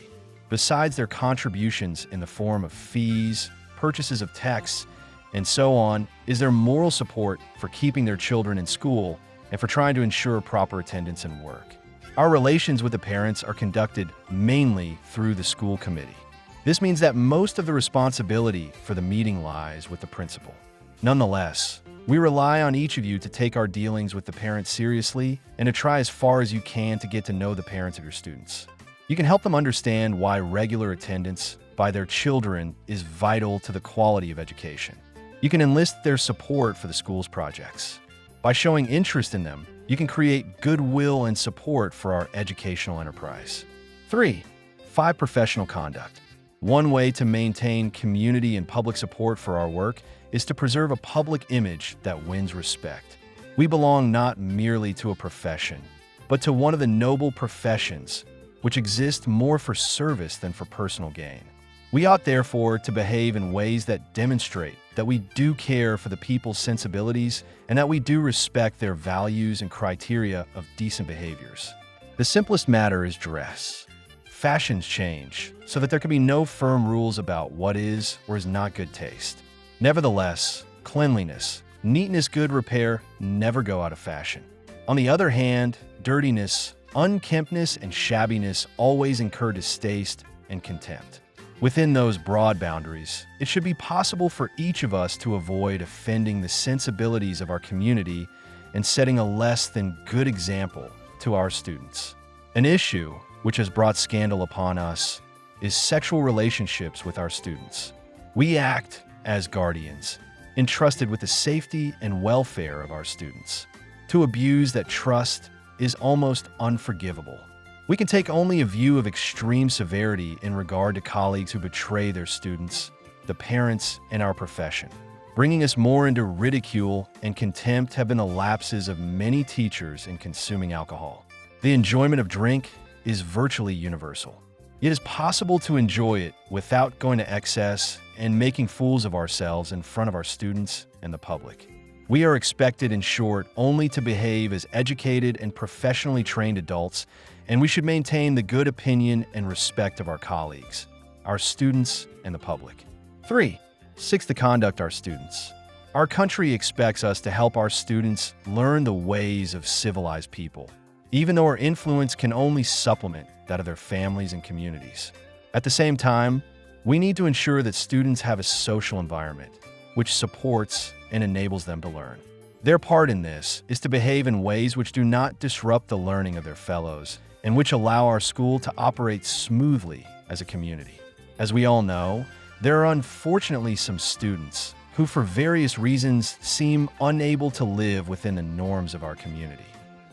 Besides their contributions in the form of fees, purchases of texts, and so on, is their moral support for keeping their children in school and for trying to ensure proper attendance and work. Our relations with the parents are conducted mainly through the school committee. This means that most of the responsibility for the meeting lies with the principal. Nonetheless, we rely on each of you to take our dealings with the parents seriously and to try as far as you can to get to know the parents of your students. You can help them understand why regular attendance by their children is vital to the quality of education. You can enlist their support for the school's projects. By showing interest in them, you can create goodwill and support for our educational enterprise. 3. 5. Professional conduct. One way to maintain community and public support for our work is to preserve a public image that wins respect. We belong not merely to a profession, but to one of the noble professions which exist more for service than for personal gain. We ought therefore to behave in ways that demonstrate that we do care for the people's sensibilities and that we do respect their values and criteria of decent behaviors. The simplest matter is dress. Fashions change so that there can be no firm rules about what is or is not good taste. Nevertheless, cleanliness, neatness, good repair never go out of fashion. On the other hand, dirtiness, unkemptness, and shabbiness always incur distaste and contempt. Within those broad boundaries, it should be possible for each of us to avoid offending the sensibilities of our community and setting a less than good example to our students. An issue which has brought scandal upon us is sexual relationships with our students. We act as guardians, entrusted with the safety and welfare of our students. To abuse that trust is almost unforgivable. We can take only a view of extreme severity in regard to colleagues who betray their students, the parents, and our profession. Bringing us more into ridicule and contempt have been the lapses of many teachers in consuming alcohol. The enjoyment of drink is virtually universal. It is possible to enjoy it without going to excess and making fools of ourselves in front of our students and the public. We are expected, in short, only to behave as educated and professionally trained adults, and we should maintain the good opinion and respect of our colleagues, our students, and the public. 3. 6. To conduct our students. Our country expects us to help our students learn the ways of civilized people, even though our influence can only supplement that of their families and communities. At the same time, we need to ensure that students have a social environment which supports and enables them to learn. Their part in this is to behave in ways which do not disrupt the learning of their fellows and which allow our school to operate smoothly as a community. As we all know, there are unfortunately some students who for various reasons seem unable to live within the norms of our community.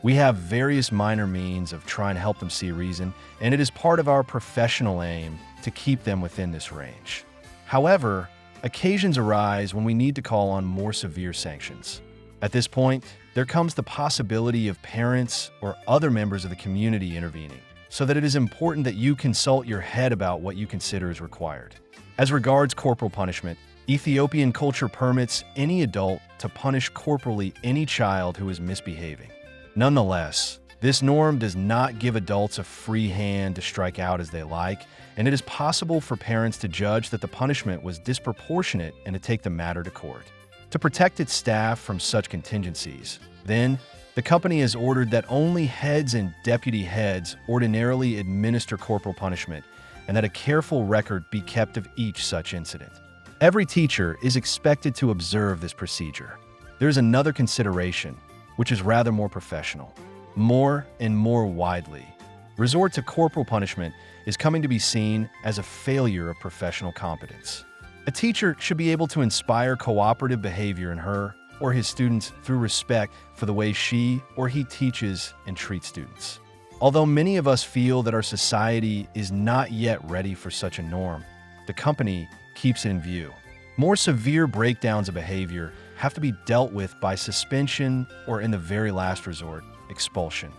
We have various minor means of trying to help them see reason, and it is part of our professional aim to keep them within this range. However, occasions arise when we need to call on more severe sanctions. At this point, there comes the possibility of parents or other members of the community intervening, so that it is important that you consult your head about what you consider is required. As regards corporal punishment, Ethiopian culture permits any adult to punish corporally any child who is misbehaving. Nonetheless, this norm does not give adults a free hand to strike out as they like, and it is possible for parents to judge that the punishment was disproportionate and to take the matter to court. To protect its staff from such contingencies, then, the company has ordered that only heads and deputy heads ordinarily administer corporal punishment, and that a careful record be kept of each such incident. Every teacher is expected to observe this procedure. There is another consideration, which is rather more professional. More and more widely, resort to corporal punishment is coming to be seen as a failure of professional competence. A teacher should be able to inspire cooperative behavior in her or his students through respect for the way she or he teaches and treats students. Although many of us feel that our society is not yet ready for such a norm, the company keeps it in view. More severe breakdowns of behavior have to be dealt with by suspension or, in the very last resort, expulsion.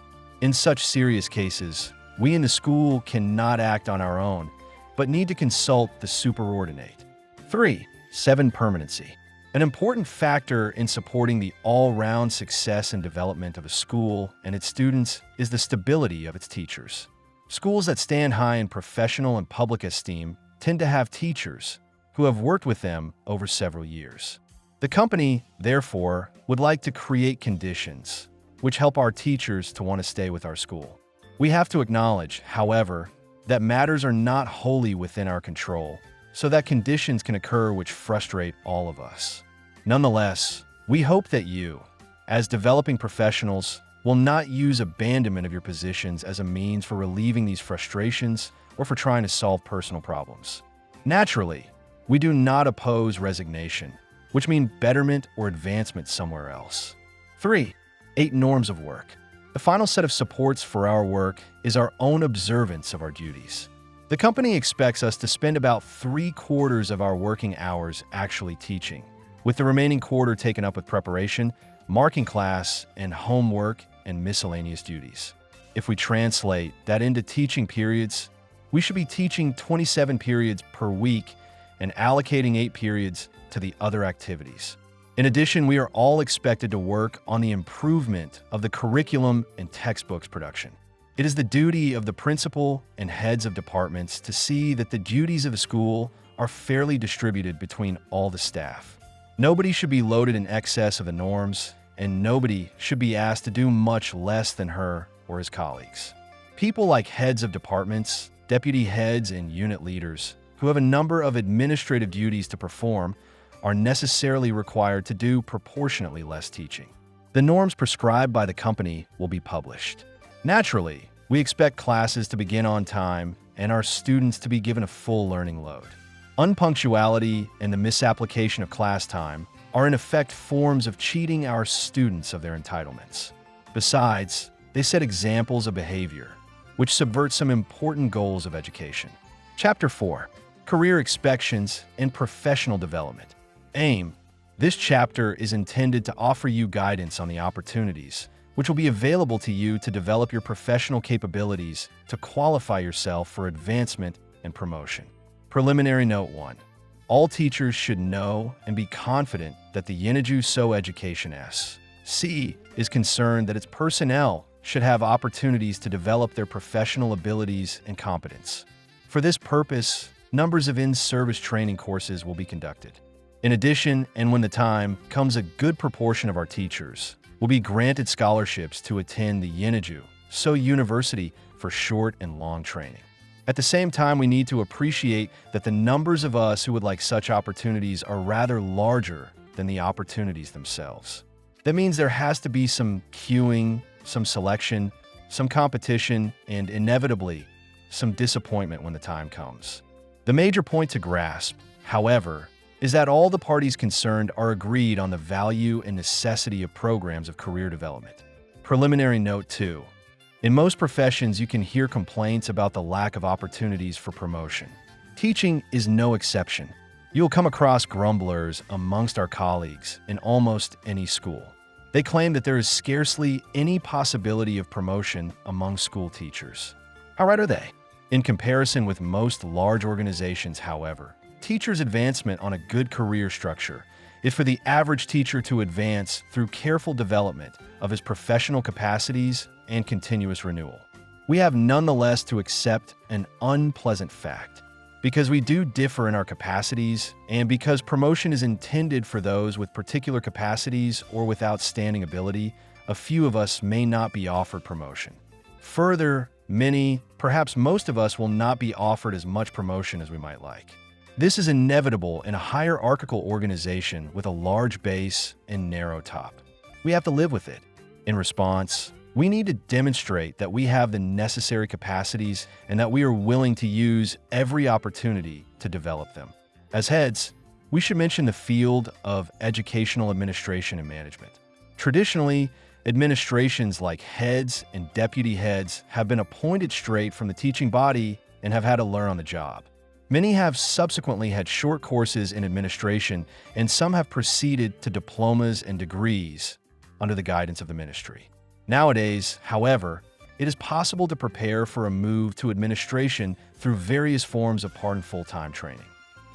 In such serious cases, we in the school cannot act on our own, but need to consult the superordinate. 3. 7. Permanency. An important factor in supporting the all-round success and development of a school and its students is the stability of its teachers. Schools that stand high in professional and public esteem tend to have teachers who have worked with them over several years. The company, therefore, would like to create conditions which help our teachers to want to stay with our school. We have to acknowledge, however, that matters are not wholly within our control, so that conditions can occur which frustrate all of us. Nonetheless, we hope that you, as developing professionals, will not use abandonment of your positions as a means for relieving these frustrations or for trying to solve personal problems. Naturally, we do not oppose resignation, which means betterment or advancement somewhere else. 3. 8 norms of work. The final set of supports for our work is our own observance of our duties. The company expects us to spend about 3/4 of our working hours actually teaching, with the remaining quarter taken up with preparation, marking class, and homework and miscellaneous duties. If we translate that into teaching periods, we should be teaching 27 periods per week and allocating 8 periods to the other activities. In addition, we are all expected to work on the improvement of the curriculum and textbooks production. It is the duty of the principal and heads of departments to see that the duties of the school are fairly distributed between all the staff. Nobody should be loaded in excess of the norms, and nobody should be asked to do much less than her or his colleagues. People like heads of departments, deputy heads, and unit leaders, who have a number of administrative duties to perform, are necessarily required to do proportionately less teaching. The norms prescribed by the company will be published. Naturally, we expect classes to begin on time and our students to be given a full learning load. Unpunctuality and the misapplication of class time are in effect forms of cheating our students of their entitlements. Besides, they set examples of behavior, which subvert some important goals of education. Chapter 4. Career Expectations and Professional Development. Aim. This chapter is intended to offer you guidance on the opportunities which will be available to you to develop your professional capabilities to qualify yourself for advancement and promotion. Preliminary Note 1. All teachers should know and be confident that the Yeniju So Education S.C. is concerned that its personnel should have opportunities to develop their professional abilities and competence. For this purpose, numbers of in-service training courses will be conducted. In addition, and when the time comes, a good proportion of our teachers will be granted scholarships to attend the Yeniju So University for short and long training. At the same time, we need to appreciate that the numbers of us who would like such opportunities are rather larger than the opportunities themselves. That means there has to be some queuing, some selection, some competition, and inevitably, some disappointment when the time comes. The major point to grasp, however, is that all the parties concerned are agreed on the value and necessity of programs of career development. Preliminary note 2. In most professions, you can hear complaints about the lack of opportunities for promotion. Teaching is no exception. You'll come across grumblers amongst our colleagues in almost any school. They claim that there is scarcely any possibility of promotion among school teachers. How right are they? In comparison with most large organizations, however, teachers' advancement on a good career structure is for the average teacher to advance through careful development of his professional capacities and continuous renewal. We have nonetheless to accept an unpleasant fact. Because we do differ in our capacities, and because promotion is intended for those with particular capacities or with outstanding ability, a few of us may not be offered promotion. Further, many, perhaps most of us will not be offered as much promotion as we might like. This is inevitable in a hierarchical organization with a large base and narrow top. We have to live with it. In response, we need to demonstrate that we have the necessary capacities and that we are willing to use every opportunity to develop them. As heads, we should mention the field of educational administration and management. Traditionally, administrations like heads and deputy heads have been appointed straight from the teaching body and have had to learn on the job. Many have subsequently had short courses in administration, and some have proceeded to diplomas and degrees under the guidance of the ministry. Nowadays, however, it is possible to prepare for a move to administration through various forms of part and full-time training.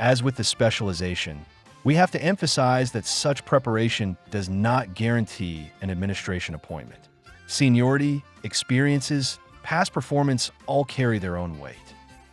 As with the specialization, we have to emphasize that such preparation does not guarantee an administration appointment. Seniority, experiences, past performance all carry their own weight.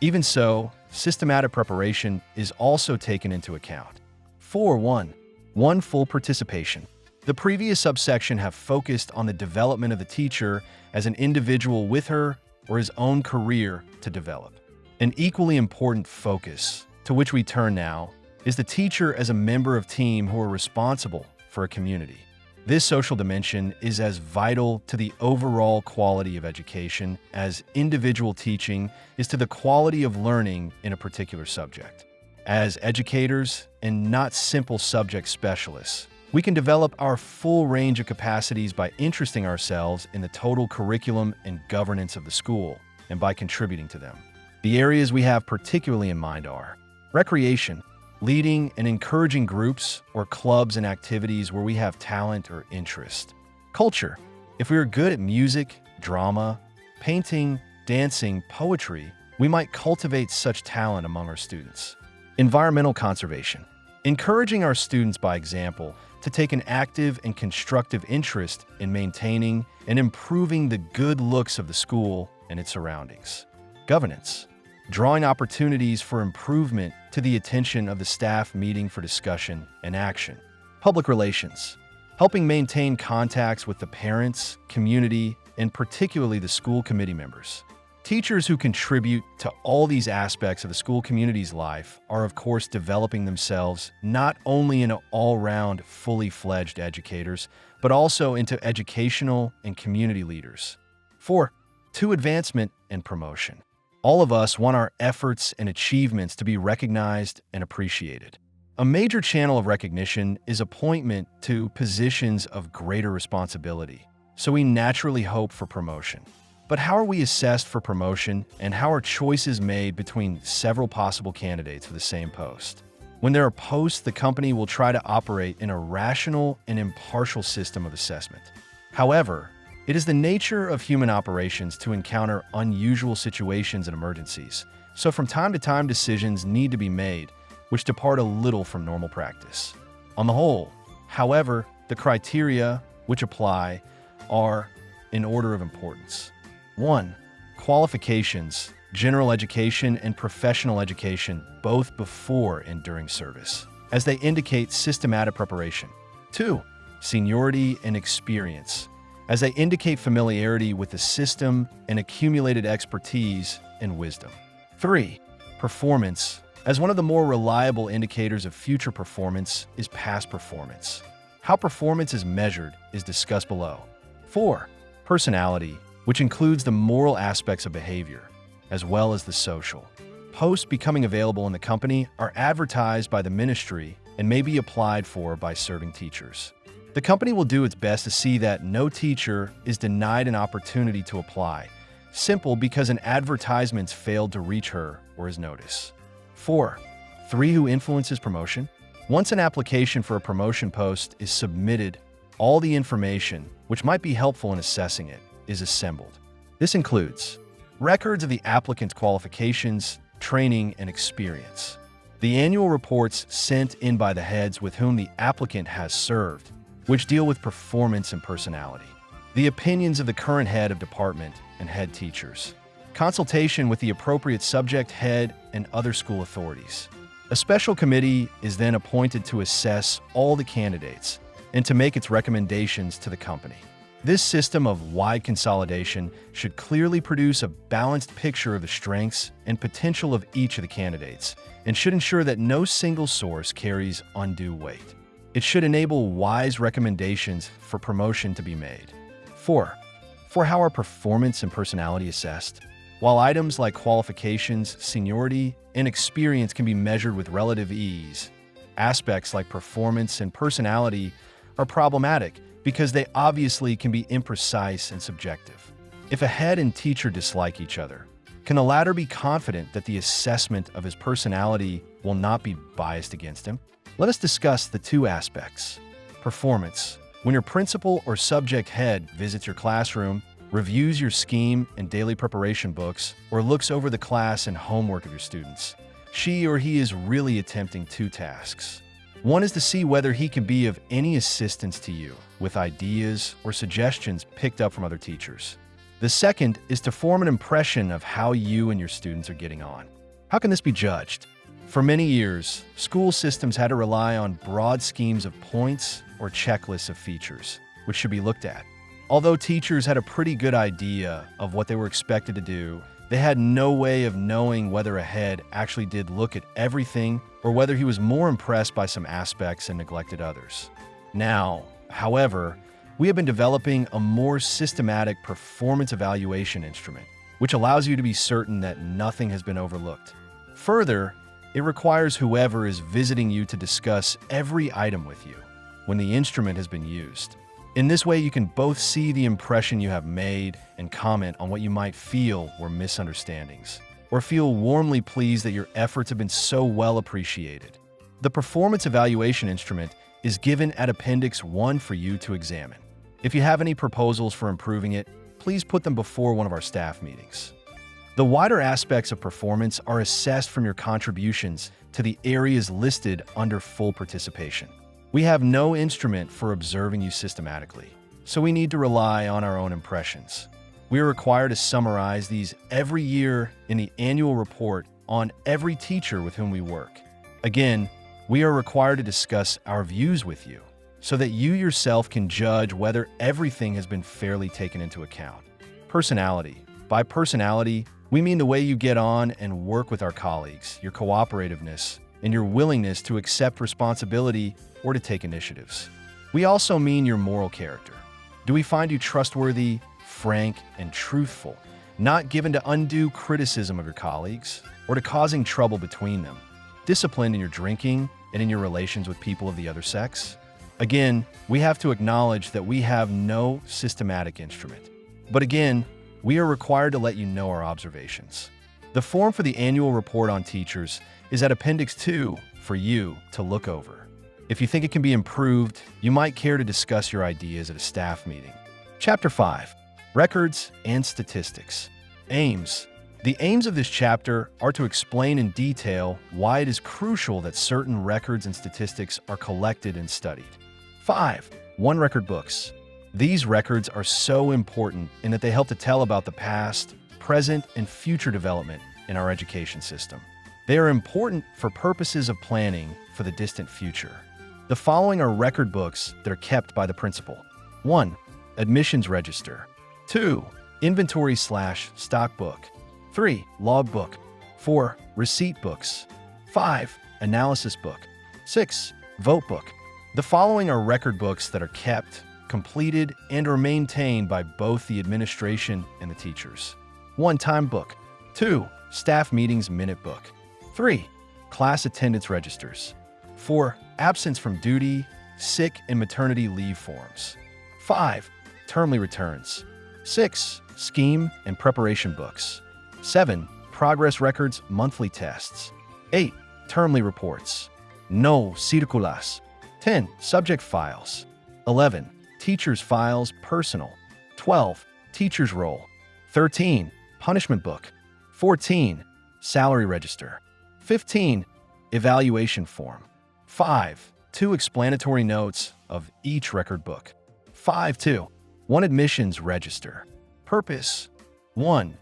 Even so, systematic preparation is also taken into account. 4.1. Full participation. The previous subsection have focused on the development of the teacher as an individual with her or his own career to develop. An equally important focus, to which we turn now, is the teacher as a member of team who are responsible for a community. This social dimension is as vital to the overall quality of education as individual teaching is to the quality of learning in a particular subject. As educators and not simple subject specialists, we can develop our full range of capacities by interesting ourselves in the total curriculum and governance of the school and by contributing to them. The areas we have particularly in mind are recreation, leading and encouraging groups or clubs and activities where we have talent or interest. Culture, if we are good at music, drama, painting, dancing, poetry, we might cultivate such talent among our students. Environmental conservation, encouraging our students by example to take an active and constructive interest in maintaining and improving the good looks of the school and its surroundings. Governance, drawing opportunities for improvement to the attention of the staff meeting for discussion and action. Public relations, helping maintain contacts with the parents, community, and particularly the school committee members. Teachers who contribute to all these aspects of the school community's life are, of course, developing themselves not only into all-round, fully fledged educators, but also into educational and community leaders. 4. Advancement and promotion. All of us want our efforts and achievements to be recognized and appreciated. A major channel of recognition is appointment to positions of greater responsibility, so we naturally hope for promotion. But how are we assessed for promotion, and how are choices made between several possible candidates for the same post? When there are posts, the company will try to operate in a rational and impartial system of assessment. However, it is the nature of human operations to encounter unusual situations and emergencies, so from time to time decisions need to be made, which depart a little from normal practice. On the whole, however, the criteria which apply are in order of importance. 1. Qualifications, general education and professional education, both before and during service, as they indicate systematic preparation. 2. Seniority and experience, as they indicate familiarity with the system and accumulated expertise and wisdom. 3. Performance, as one of the more reliable indicators of future performance is past performance. How performance is measured is discussed below. 4. Personality, which includes the moral aspects of behavior, as well as the social. Posts becoming available in the company are advertised by the ministry and may be applied for by serving teachers. The company will do its best to see that no teacher is denied an opportunity to apply, simple because an advertisement failed to reach her or his notice. 4. 3. Who influences promotion? Once an application for a promotion post is submitted, all the information, which might be helpful in assessing it, is assembled. This includes records of the applicant's qualifications, training, and experience, the annual reports sent in by the heads with whom the applicant has served, which deal with performance and personality, the opinions of the current head of department and head teachers, consultation with the appropriate subject head and other school authorities. A special committee is then appointed to assess all the candidates and to make its recommendations to the company. This system of wide consolidation should clearly produce a balanced picture of the strengths and potential of each of the candidates and should ensure that no single source carries undue weight. It should enable wise recommendations for promotion to be made. 4. For how are performance and personality assessed? While items like qualifications, seniority, and experience can be measured with relative ease, aspects like performance and personality are problematic because they obviously can be imprecise and subjective. If a head and teacher dislike each other, can the latter be confident that the assessment of his personality will not be biased against him? Let us discuss the two aspects. Performance. When your principal or subject head visits your classroom, reviews your scheme and daily preparation books, or looks over the class and homework of your students, she or he is really attempting two tasks. One is to see whether he can be of any assistance to you with ideas or suggestions picked up from other teachers. The second is to form an impression of how you and your students are getting on. How can this be judged? For many years, school systems had to rely on broad schemes of points or checklists of features, which should be looked at. Although teachers had a pretty good idea of what they were expected to do, they had no way of knowing whether a head actually did look at everything or whether he was more impressed by some aspects and neglected others. Now, however, we have been developing a more systematic performance evaluation instrument, which allows you to be certain that nothing has been overlooked. Further, it requires whoever is visiting you to discuss every item with you when the instrument has been used. In this way, you can both see the impression you have made and comment on what you might feel were misunderstandings, or feel warmly pleased that your efforts have been so well appreciated. The performance evaluation instrument is given at Appendix 1 for you to examine. If you have any proposals for improving it, please put them before one of our staff meetings. The wider aspects of performance are assessed from your contributions to the areas listed under full participation. We have no instrument for observing you systematically, so we need to rely on our own impressions. We are required to summarize these every year in the annual report on every teacher with whom we work. Again, we are required to discuss our views with you so that you yourself can judge whether everything has been fairly taken into account. Personality. By personality, we mean the way you get on and work with our colleagues, your cooperativeness, and your willingness to accept responsibility or to take initiatives. We also mean your moral character. Do we find you trustworthy, frank, and truthful, not given to undue criticism of your colleagues or to causing trouble between them, disciplined in your drinking and in your relations with people of the other sex? Again, we have to acknowledge that we have no systematic instrument. But again, we are required to let you know our observations. The form for the annual report on teachers is at Appendix 2 for you to look over. If you think it can be improved, you might care to discuss your ideas at a staff meeting. Chapter 5. Records and Statistics. Aims. The aims of this chapter are to explain in detail why it is crucial that certain records and statistics are collected and studied. 5. One-record books. These records are so important in that they help to tell about the past, present, and future development in our education system. They are important for purposes of planning for the distant future. The following are record books that are kept by the principal. 1. Admissions register. 2. Inventory/stock book. 3. Log book. 4. Receipt books. 5. Analysis book. 6. Vote book. The following are record books that are kept, completed and or maintained by both the administration and the teachers. 1. Time book. 2. Staff meetings minute book. 3. Class attendance registers. 4. Absence from duty, sick, and maternity leave forms. 5. Termly returns. 6. Scheme and preparation books. 7. Progress records monthly tests. 8. Termly reports. No circulas. 10. Subject files. 11. Teacher's files personal. 12. Teacher's roll. 13. Punishment book. 14. Salary register. 15. Evaluation form. 5. 2 explanatory notes of each record book. 5.2. 1 admissions register. Purpose. 1.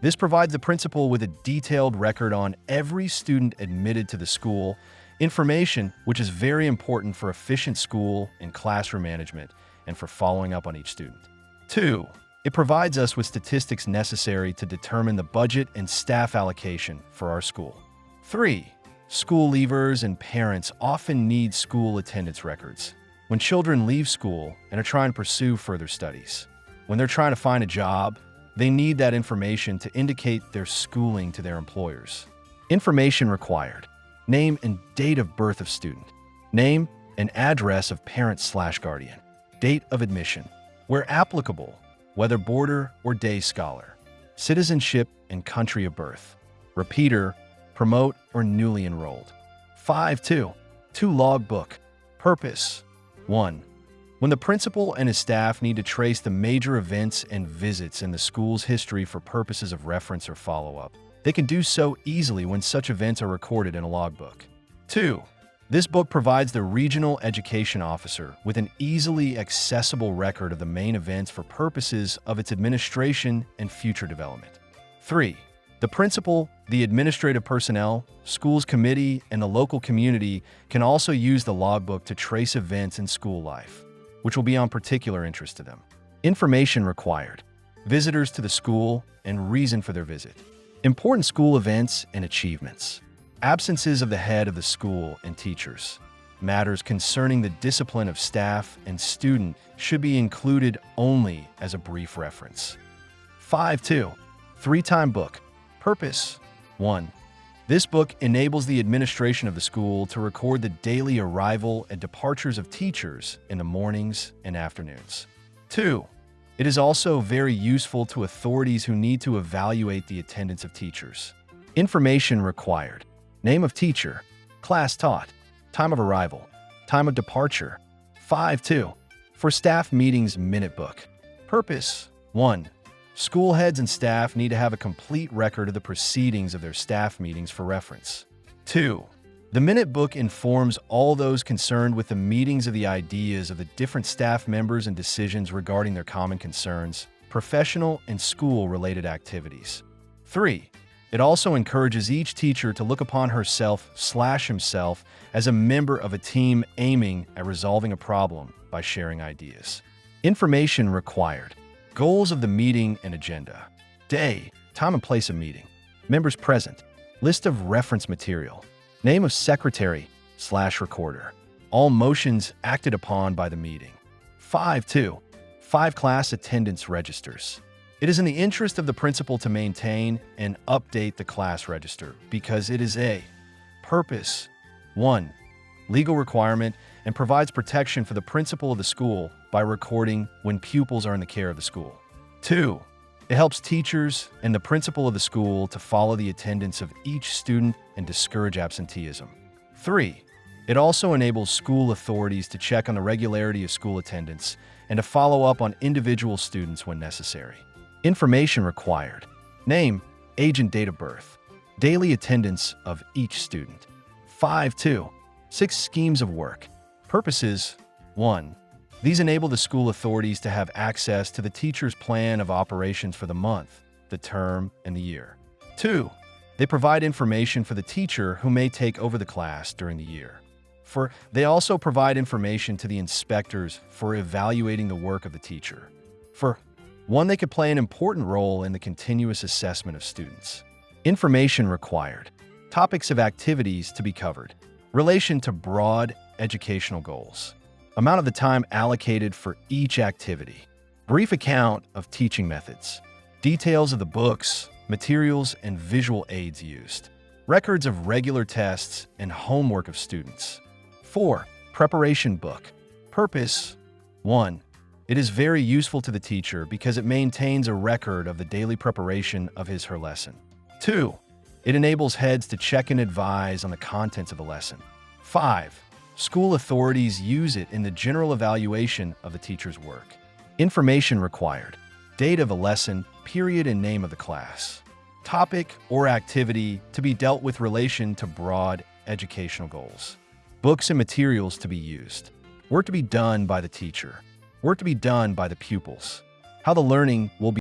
This provides the principal with a detailed record on every student admitted to the school, information which is very important for efficient school and classroom management and for following up on each student. 2. It provides us with statistics necessary to determine the budget and staff allocation for our school. 3. School leavers and parents often need school attendance records when children leave school and are trying to pursue further studies. When they're trying to find a job, they need that information to indicate their schooling to their employers. Information required. Name and date of birth of student. Name and address of parent/guardian. Date of admission. Where applicable, whether boarder or day scholar. Citizenship and country of birth. Repeater, promote, or newly enrolled. 5.2. 2 logbook. Purpose. 1. When the principal and his staff need to trace the major events and visits in the school's history for purposes of reference or follow-up, they can do so easily when such events are recorded in a logbook. 2. This book provides the regional education officer with an easily accessible record of the main events for purposes of its administration and future development. 3. The principal, the administrative personnel, schools committee, and the local community can also use the logbook to trace events in school life, which will be on particular interest to them. Information required. Visitors to the school and reason for their visit. Important school events and achievements. Absences of the head of the school and teachers. Matters concerning the discipline of staff and student should be included only as a brief reference. 5.2. 3-time book. Purpose. 1. This book enables the administration of the school to record the daily arrival and departures of teachers in the mornings and afternoons. 2. It is also very useful to authorities who need to evaluate the attendance of teachers. Information required. Name of teacher, class taught, time of arrival, time of departure. 5.2. For staff meetings minute book. Purpose. 1. School heads and staff need to have a complete record of the proceedings of their staff meetings for reference. 2. The minute book informs all those concerned with the meetings of the ideas of the different staff members and decisions regarding their common concerns, professional and school-related activities. 3. It also encourages each teacher to look upon herself/himself as a member of a team aiming at resolving a problem by sharing ideas. Information required. Goals of the meeting and agenda. Day, time and place of meeting. Members present. List of reference material. Name of secretary/recorder. All motions acted upon by the meeting. 5.2. 5 class attendance registers. It is in the interest of the principal to maintain and update the class register because it is a purpose. 1. Legal requirement and provides protection for the principal of the school by recording when pupils are in the care of the school. 2. It helps teachers and the principal of the school to follow the attendance of each student and discourage absenteeism. 3. It also enables school authorities to check on the regularity of school attendance and to follow up on individual students when necessary. Information required. Name, age and date of birth. Daily attendance of each student. 5.2. 6 schemes of work. Purposes. 1. These enable the school authorities to have access to the teacher's plan of operations for the month, the term, and the year. 2. They provide information for the teacher who may take over the class during the year. They also provide information to the inspectors for evaluating the work of the teacher. 1. They could play an important role in the continuous assessment of students. Information required. Topics of activities to be covered. Relation to broad educational goals. Amount of the time allocated for each activity. Brief account of teaching methods. Details of the books, materials, and visual aids used. Records of regular tests and homework of students. 4. Preparation book. Purpose. 1. It is very useful to the teacher because it maintains a record of the daily preparation of his/her lesson. 2. It enables heads to check and advise on the contents of the lesson. 5. School authorities use it in the general evaluation of the teacher's work. Information required. Date of a lesson, period, and name of the class. Topic or activity to be dealt with relation to broad educational goals. Books and materials to be used. Work to be done by the teacher. Work to be done by the pupils. How the learning will be